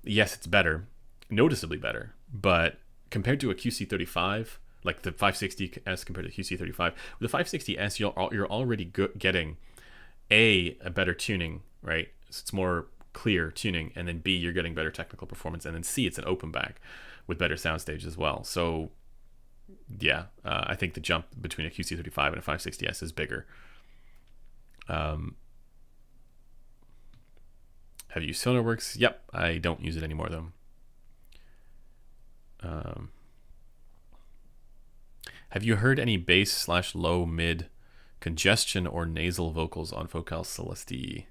Yes, it's better, noticeably better, but compared to a QC35, like the 560S compared to QC35, with the 560S you're already getting a better tuning, right? So it's more clear tuning, and then B, you're getting better technical performance, and then C, it's an open back with better soundstage as well. So yeah, I think the jump between a QC35 and a 560S is bigger. Have you used SonarWorks? Yep, I don't use it anymore though. Have you heard any bass/low mid congestion or nasal vocals on Focal Celeste?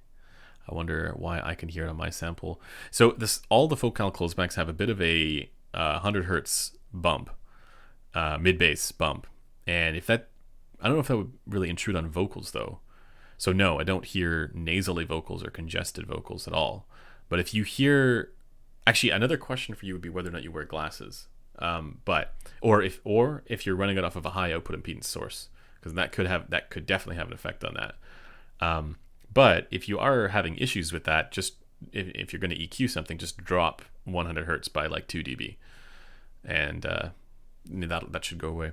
I wonder why I can hear it on my sample. So all the Focal closebacks have a bit of a 100 hertz bump, mid bass bump, and I don't know if that would really intrude on vocals though. So no, I don't hear nasally vocals or congested vocals at all. But if you hear, actually, another question for you would be whether or not you wear glasses, or if you're running it off of a high output impedance source, because that could definitely have an effect on that. But if you are having issues with that, just if you're going to EQ something, just drop 100 hertz by like 2 dB, and that should go away.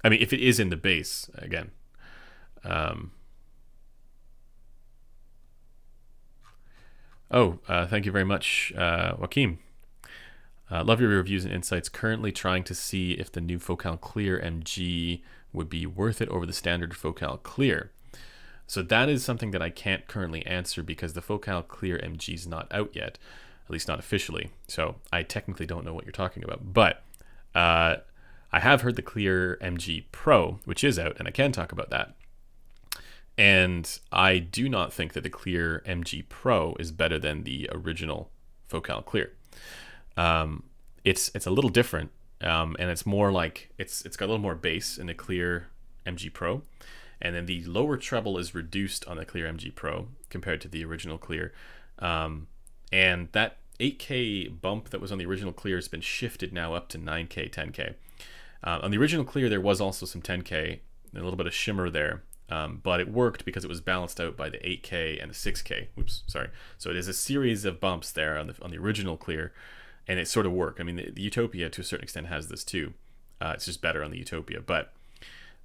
I mean, if it is in the bass, again. Thank you very much, Joaquim. Love your reviews and insights. Currently trying to see if the new Focal Clear MG would be worth it over the standard Focal Clear. So that is something that I can't currently answer because the Focal Clear MG is not out yet, at least not officially. So I technically don't know what you're talking about. But I have heard the Clear MG Pro, which is out, and I can talk about that. And I do not think that the Clear MG Pro is better than the original Focal Clear. It's a little different, and it's more like it's got a little more bass in the Clear MG Pro, and then the lower treble is reduced on the Clear MG Pro compared to the original Clear, and that 8K bump that was on the original Clear has been shifted now up to 9K, 10K. On the original Clear, there was also some 10K, a little bit of shimmer there. But it worked because it was balanced out by the 8K and the 6K. Oops, sorry. So it is a series of bumps there on the original Clear, and it sort of worked. I mean, the Utopia to a certain extent has this too. It's just better on the Utopia, but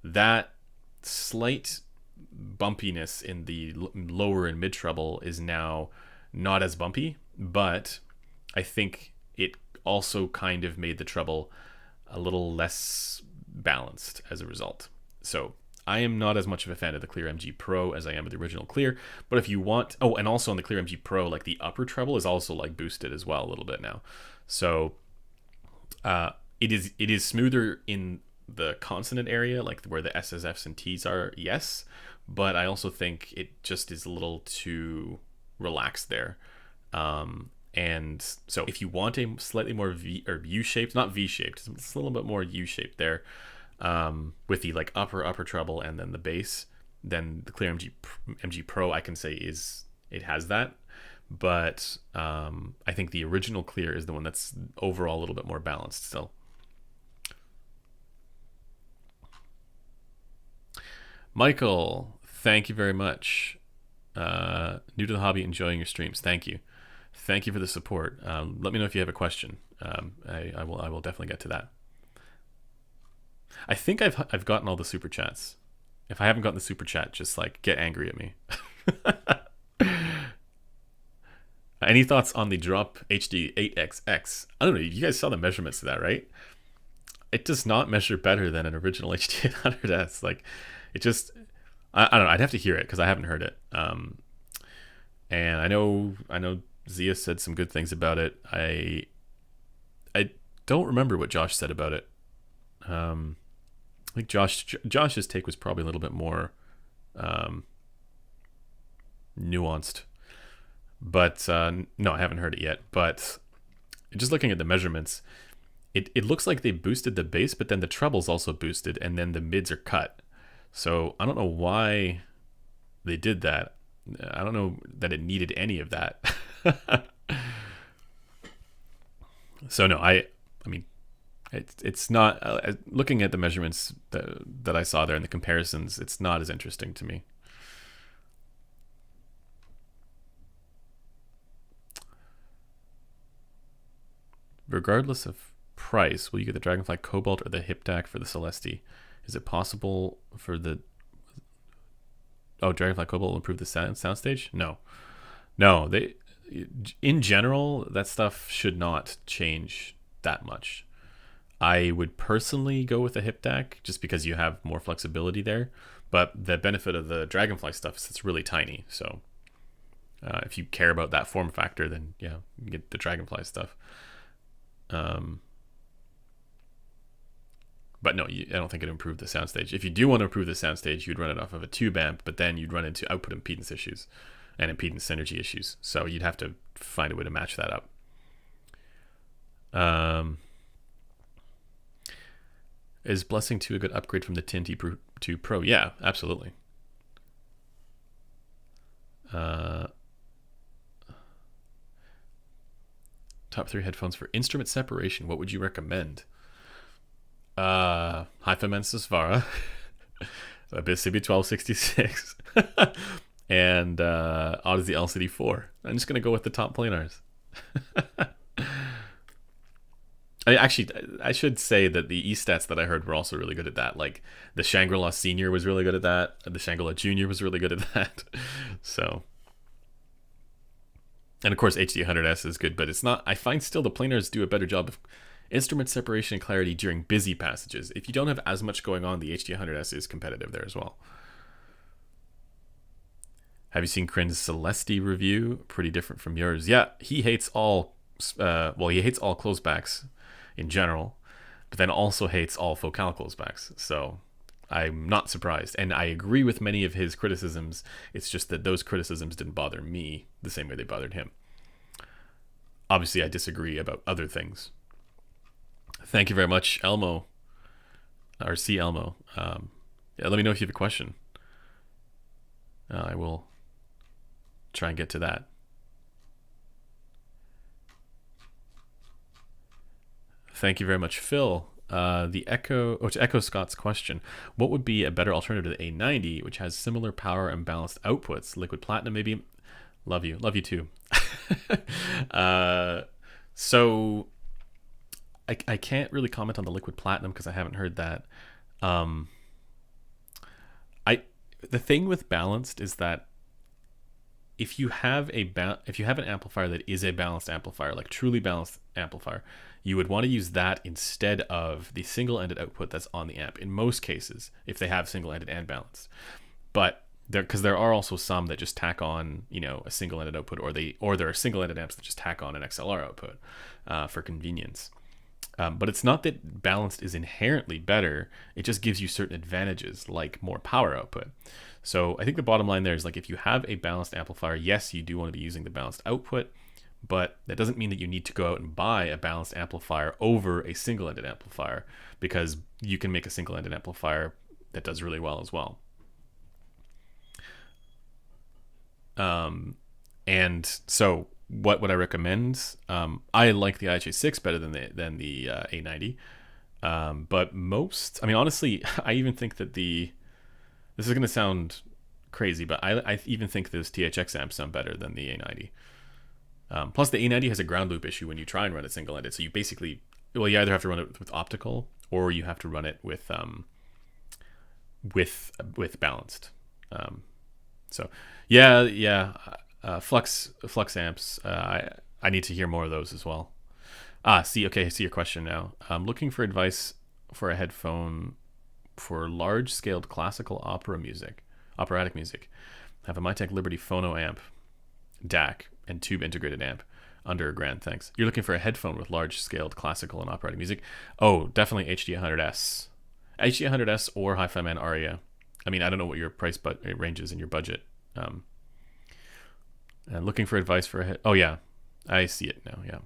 that slight bumpiness in the lower and mid treble is now not as bumpy, but I think it also kind of made the treble a little less balanced as a result. So I am not as much of a fan of the Clear MG Pro as I am of the original Clear, but if you want, and also on the Clear MG Pro, like the upper treble is also like boosted as well a little bit now. So it is smoother in the consonant area, like where the S's, F's, and T's are, yes, but I also think it just is a little too relaxed there. And so if you want a slightly more U-shaped, not V-shaped, it's a little bit more U-shaped there, with the like upper treble and then the bass, then the Clear MG Pro I can say it has that, but I think the original Clear is the one that's overall a little bit more balanced still. Michael, thank you very much. New to the hobby, enjoying your streams. Thank you for the support. Let me know if you have a question. I will definitely get to that. I think I've gotten all the super chats. If I haven't gotten the super chat, just like get angry at me. Any thoughts on the Drop HD 8XX? I don't know. You guys saw the measurements of that, right? It does not measure better than an original HD 800S. Like, it just, I don't know. I'd have to hear it because I haven't heard it. And I know Zia said some good things about it. I don't remember what Josh said about it. I think Josh's take was probably a little bit more nuanced, but no, I haven't heard it yet. But just looking at the measurements, it looks like they boosted the bass, but then the treble's also boosted, and then the mids are cut. So I don't know why they did that. I don't know that it needed any of that. So no, I mean, it's not. Looking at the measurements that I saw there and the comparisons, it's not as interesting to me. Regardless of price, will you get the Dragonfly Cobalt or the Hipdak for the Celestia? Is it possible for the Dragonfly Cobalt will improve the soundstage? No. They, in general, that stuff should not change that much. I would personally go with a Hipdak just because you have more flexibility there. But the benefit of the Dragonfly stuff is it's really tiny. So if you care about that form factor, then yeah, you get the Dragonfly stuff. But no, I don't think it improved the soundstage. If you do want to improve the soundstage, you'd run it off of a tube amp, but then you'd run into output impedance issues and impedance synergy issues. So you'd have to find a way to match that up. Is Blessing 2 a good upgrade from the TNT to Pro? Yeah, absolutely. Top 3 headphones for instrument separation. What would you recommend? Hi-Fi Svara, Abyss CB1266, and Odyssey LCD 4. I'm just gonna go with the top planars. I should say that the E-stats that I heard were also really good at that. Like the Shangri-La Senior was really good at that. The Shangri-La Junior was really good at that. So, and of course HD100S is good, but it's not. I find still the planars do a better job of instrument separation and clarity during busy passages. If you don't have as much going on, the HD100S is competitive there as well. Have you seen Crin's Celestia review? Pretty different from yours. Yeah, he hates all. He hates all closebacks in general, but then also hates all focal closebacks. So I'm not surprised, and I agree with many of his criticisms. It's just that those criticisms didn't bother me the same way they bothered him. Obviously, I disagree about other things. Thank you very much, Elmo, or C. Elmo. Yeah, let me know if you have a question. I will try and get to that. Thank you very much, Phil. To echo Scott's question, what would be a better alternative to the A90, which has similar power and balanced outputs? Liquid Platinum, maybe? Love you too. So I can't really comment on the Liquid Platinum because I haven't heard that. The thing with balanced is that if you have an amplifier that is a balanced amplifier, like truly balanced amplifier, you would want to use that instead of the single-ended output that's on the amp. In most cases, if they have single-ended and balanced, but because there are also some that just tack on, a single-ended output, or there are single-ended amps that just tack on an XLR output for convenience. But it's not that balanced is inherently better. It just gives you certain advantages, like more power output. So I think the bottom line there is, like, if you have a balanced amplifier, yes, you do want to be using the balanced output, but that doesn't mean that you need to go out and buy a balanced amplifier over a single-ended amplifier, because you can make a single-ended amplifier that does really well as well. And so what would I recommend? I like the IHA6 better than the A90. But honestly, I even think that this is going to sound crazy, but I even think those THX amps sound better than the A90. Plus, the A90 has a ground loop issue when you try and run it single-ended. So you basically, you either have to run it with optical, or you have to run it with balanced. So yeah. Flux amps. I need to hear more of those as well. I see your question now. I'm looking for advice for a headphone for large-scaled classical operatic music. I have a Mytek Liberty Phono amp, DAC, and tube integrated amp under $1,000. Thanks. You're looking for a headphone with large-scaled classical and operatic music? Oh, definitely HD100S. HD100S or Hi-Fi Man Aria. I mean, I don't know what your price range is in your budget. And looking for advice for a head. Oh yeah, I see it now. Yeah.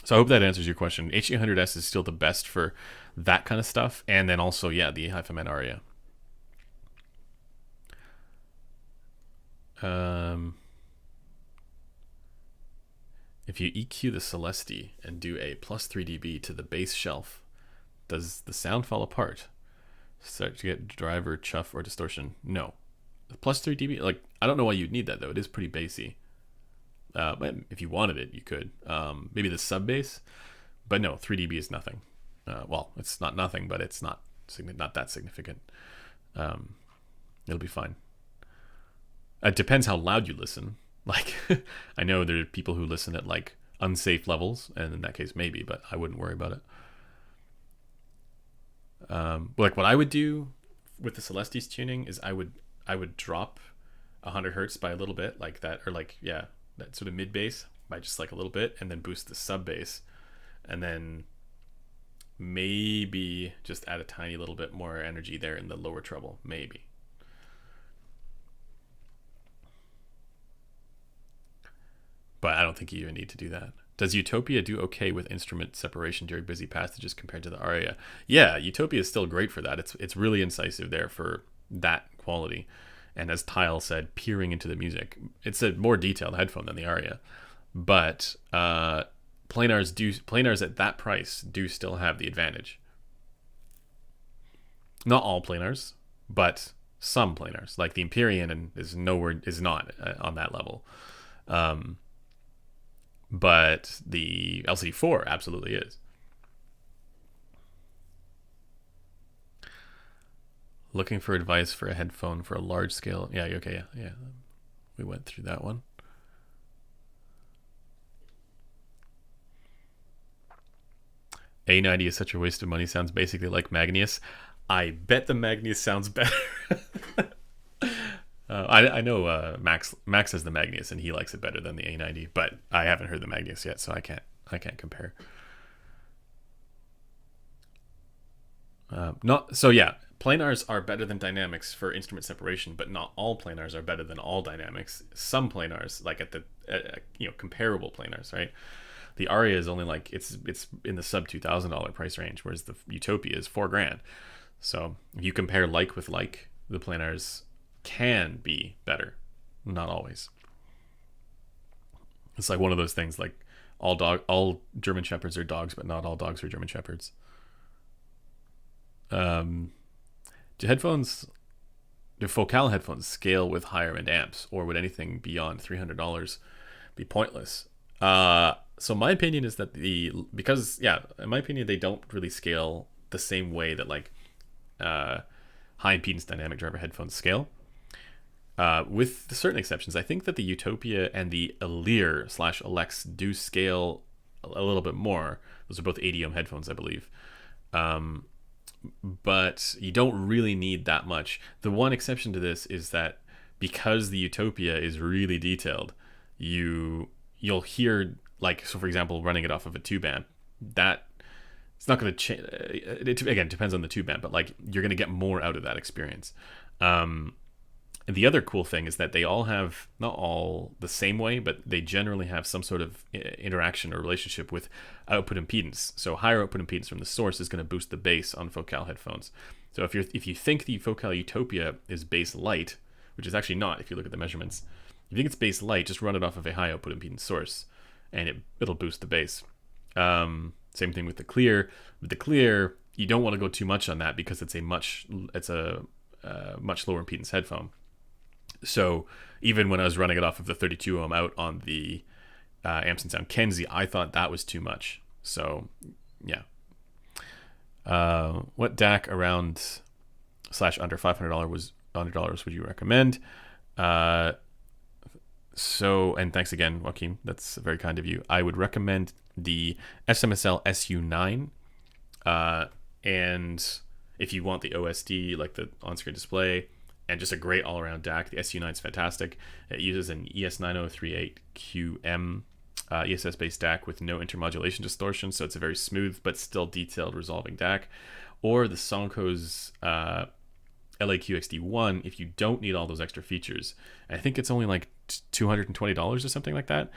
So I hope that answers your question. HD100S is still the best for that kind of stuff, and then also the Hi-Fi Man Aria. If you EQ the Celesti and do a plus 3 dB to the bass shelf, does the sound fall apart? Start to get driver, chuff, or distortion? No. Plus 3 dB, like, I don't know why you'd need that though. It is pretty bassy. But if you wanted it, you could. Maybe the sub bass, but no, 3 dB is nothing. Well, it's not nothing, but it's not that significant. It'll be fine. It depends how loud you listen. Like, I know there are people who listen at like unsafe levels, and in that case, maybe, but I wouldn't worry about it. Like what I would do with the Celestis tuning is I would drop 100 hertz by a little bit, like that, or like that sort of mid bass by just like a little bit, and then boost the sub bass, and then maybe just add a tiny little bit more energy there in the lower treble, maybe. But I don't think you even need to do that. Does Utopia do okay with instrument separation during busy passages compared to the Aria? Yeah, Utopia is still great for that. It's really incisive there for that quality. And as Tile said, peering into the music. It's a more detailed headphone than the Aria. But planars at that price do still have the advantage. Not all planars, but some planars. Like the Empyrean is not on that level. But the LCD4 absolutely is. Looking for advice for a headphone for a large scale. Yeah, okay, yeah. We went through that one. A90 is such a waste of money. Sounds basically like Magnius. I bet the Magnius sounds better. I know Max has the Magnius and he likes it better than the A90, but I haven't heard the Magnius yet, so I can't compare. Planars are better than dynamics for instrument separation, but not all planars are better than all dynamics. Some planars, like at the comparable planars, right? The Aria is only like it's in the sub $2,000 price range, whereas the Utopia is $4,000. So if you compare like with like, the planars can be better, not always. It's like one of those things, like all German shepherds are dogs, but not all dogs are German shepherds. Do Focal headphones scale with higher end amps, or would anything beyond $300 be pointless? So my opinion is that in my opinion, they don't really scale the same way that like high impedance dynamic driver headphones scale. With certain exceptions, I think that the Utopia and the Alex do scale a little bit more. Those are both ADM headphones, I believe. But you don't really need that much. The one exception to this is that because the Utopia is really detailed, you'll hear, like, so for example, running it off of a tube amp, that it's not going to change. Again, depends on the tube amp, but like you're going to get more out of that experience. And the other cool thing is that they all have, not all the same way, but they generally have some sort of interaction or relationship with output impedance. So higher output impedance from the source is going to boost the bass on Focal headphones. So if you think the Focal Utopia is bass light, which is actually not if you look at the measurements, if you think it's bass light, just run it off of a high output impedance source, and it'll boost the bass. Same thing with the Clear. With the Clear, you don't want to go too much on that because it's a much lower impedance headphone. So even when I was running it off of the 32 ohm out on the Amps and Sound Kenzie, I thought that was too much. So yeah. What DAC around / under $500 would you recommend? And thanks again, Joaquin. That's very kind of you. I would recommend the SMSL SU9. And if you want the OSD, like the on-screen display, and just a great all-around DAC, the SU9 is fantastic. It uses an ES9038QM ESS-based DAC with no intermodulation distortion, so it's a very smooth but still detailed resolving DAC. Or the Sonko's LAQXD1 if you don't need all those extra features. I think it's only like $220 or something like that.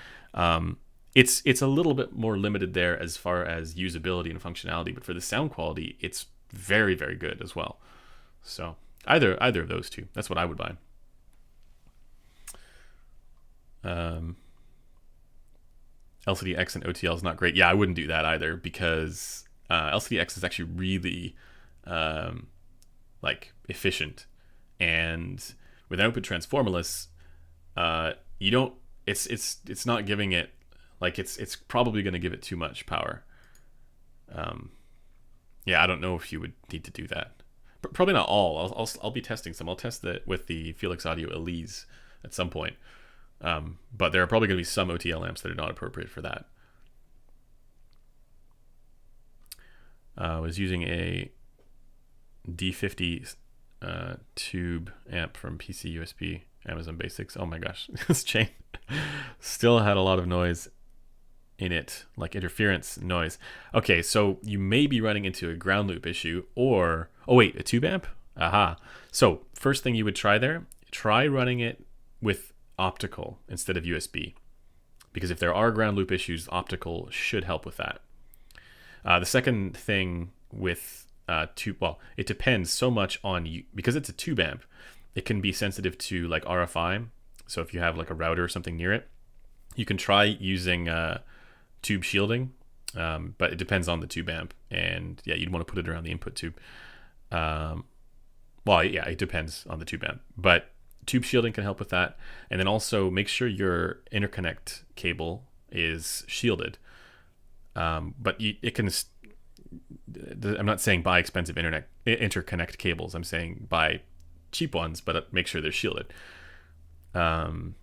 It's a little bit more limited there as far as usability and functionality, but for the sound quality, it's very, very good as well. So either of those two, that's what I would buy. Um, LCD-X and OTL is not great. Yeah, I wouldn't do that either because LCD-X is actually really um, like efficient, and with an output transformerless, you don't. It's not giving it like it's probably going to give it too much power. Um, yeah, I don't know if you would need to do that. Probably not all. I'll be testing some. I'll test that with the Felix Audio Elise at some point. But there are probably going to be some OTL amps that are not appropriate for that. I was using a D50 tube amp from PC USB Amazon Basics. Oh my gosh, this chain still had a lot of noise in it, like interference noise. Okay, so you may be running into a ground loop issue, or oh wait, a tube amp. Aha. So first thing you would try there, try running it with optical instead of USB, because if there are ground loop issues, optical should help with that. The second thing with tube, well, it depends so much on you because it's a tube amp. It can be sensitive to like RFI. So if you have like a router or something near it, you can try using tube shielding, but it depends on the tube amp, and yeah, you'd want to put it around the input tube. Well, yeah, it depends on the tube amp, but tube shielding can help with that. And then also make sure your interconnect cable is shielded. But it can. I'm not saying buy expensive interconnect cables. I'm saying buy cheap ones, but make sure they're shielded. All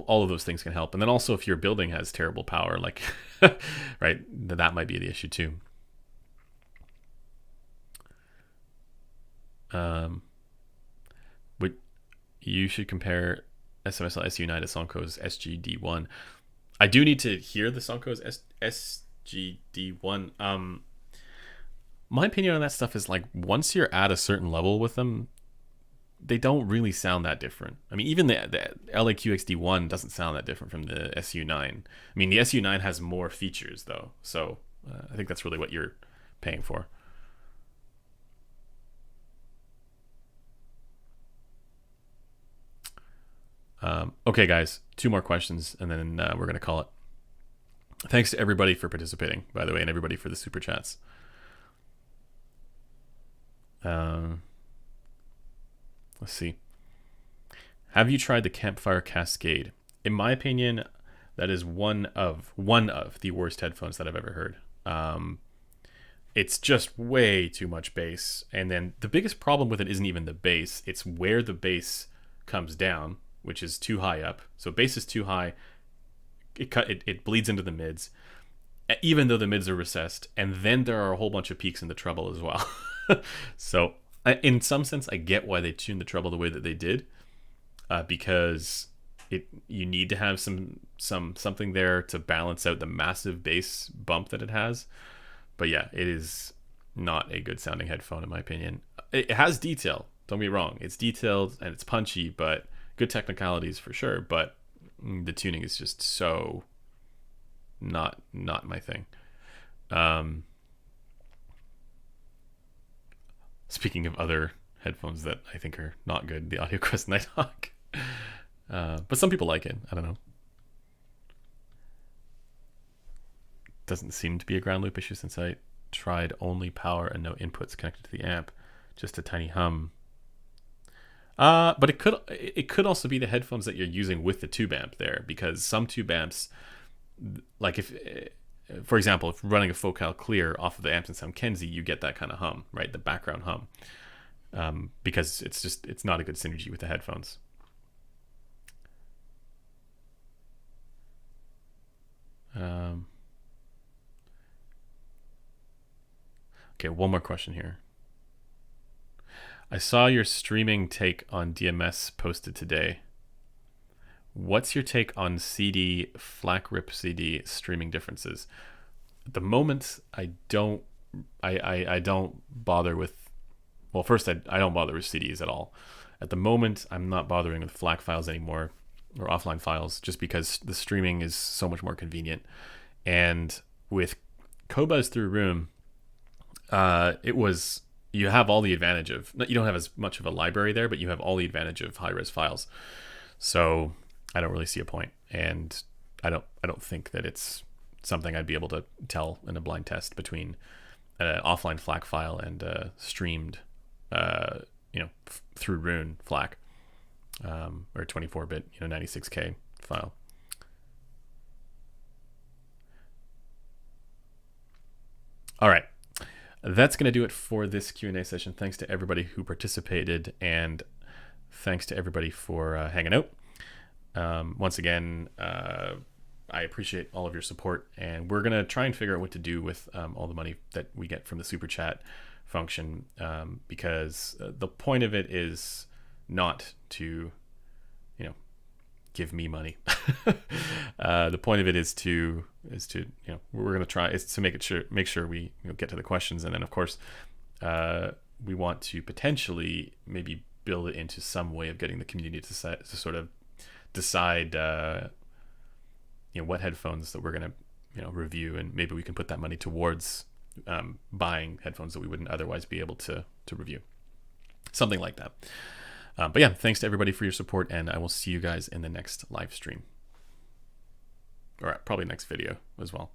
of those things can help. And then also if your building has terrible power, like right, that might be the issue too. You should compare SMSL SU9 to Sonko's SGD1. I do need to hear the Sonko's SGD1. My opinion on that stuff is like once you're at a certain level with them, they don't really sound that different. I mean, even the LAQXD1 doesn't sound that different from the SU9. I mean, the SU9 has more features though, so I think that's really what you're paying for. Okay, guys, 2 more questions, and then we're going to call it. Thanks to everybody for participating, by the way, and everybody for the super chats. Let's see. Have you tried the Campfire Cascade? In my opinion, that is one of the worst headphones that I've ever heard. It's just way too much bass, and then the biggest problem with it isn't even the bass; it's where the bass comes down, which is too high up. So bass is too high. It bleeds into the mids, even though the mids are recessed, and then there are a whole bunch of peaks in the treble as well. So in some sense, I get why they tuned the treble the way that they did, because you need to have something there to balance out the massive bass bump that it has. But yeah, it is not a good sounding headphone in my opinion. It has detail. Don't be wrong. It's detailed and it's punchy, but good technicalities for sure. But the tuning is just so not my thing. Speaking of other headphones that I think are not good, the AudioQuest Nighthawk. But some people like it. I don't know. Doesn't seem to be a ground loop issue since I tried only power and no inputs connected to the amp. Just a tiny hum. But it could also be the headphones that you're using with the tube amp there, because some tube amps, like if, for example, if running a Focal Clear off of the Amp Sound Kenzie, you get that kind of hum, right? The background hum, because it's not a good synergy with the headphones. Okay, one more question here. I saw your streaming take on DMS posted today. What's your take on CD, FLAC rip CD streaming differences? At the moment, I don't bother with. Well, first, I don't bother with CDs at all. At the moment, I'm not bothering with FLAC files anymore, or offline files, just because the streaming is so much more convenient. And with Qobuz through Room, you have all the advantage of, you don't have as much of a library there, but you have all the advantage of high-res files. So I don't really see a point, and I don't think that it's something I'd be able to tell in a blind test between an offline FLAC file and a streamed, through Roon FLAC, or 24-bit, 96K file. All right, that's going to do it for this Q&A session. Thanks to everybody who participated, and thanks to everybody for hanging out. Once again, I appreciate all of your support, and we're going to try and figure out what to do with all the money that we get from the super chat function, because the point of it is not to, give me money. The point of it is to we're going to try is to make sure we get to the questions, and then of course we want to potentially maybe build it into some way of getting the community to sort of decide what headphones that we're going to review, and maybe we can put that money towards buying headphones that we wouldn't otherwise be able to review, something like that. But yeah, thanks to everybody for your support, and I will see you guys in the next live stream, or probably next video as well.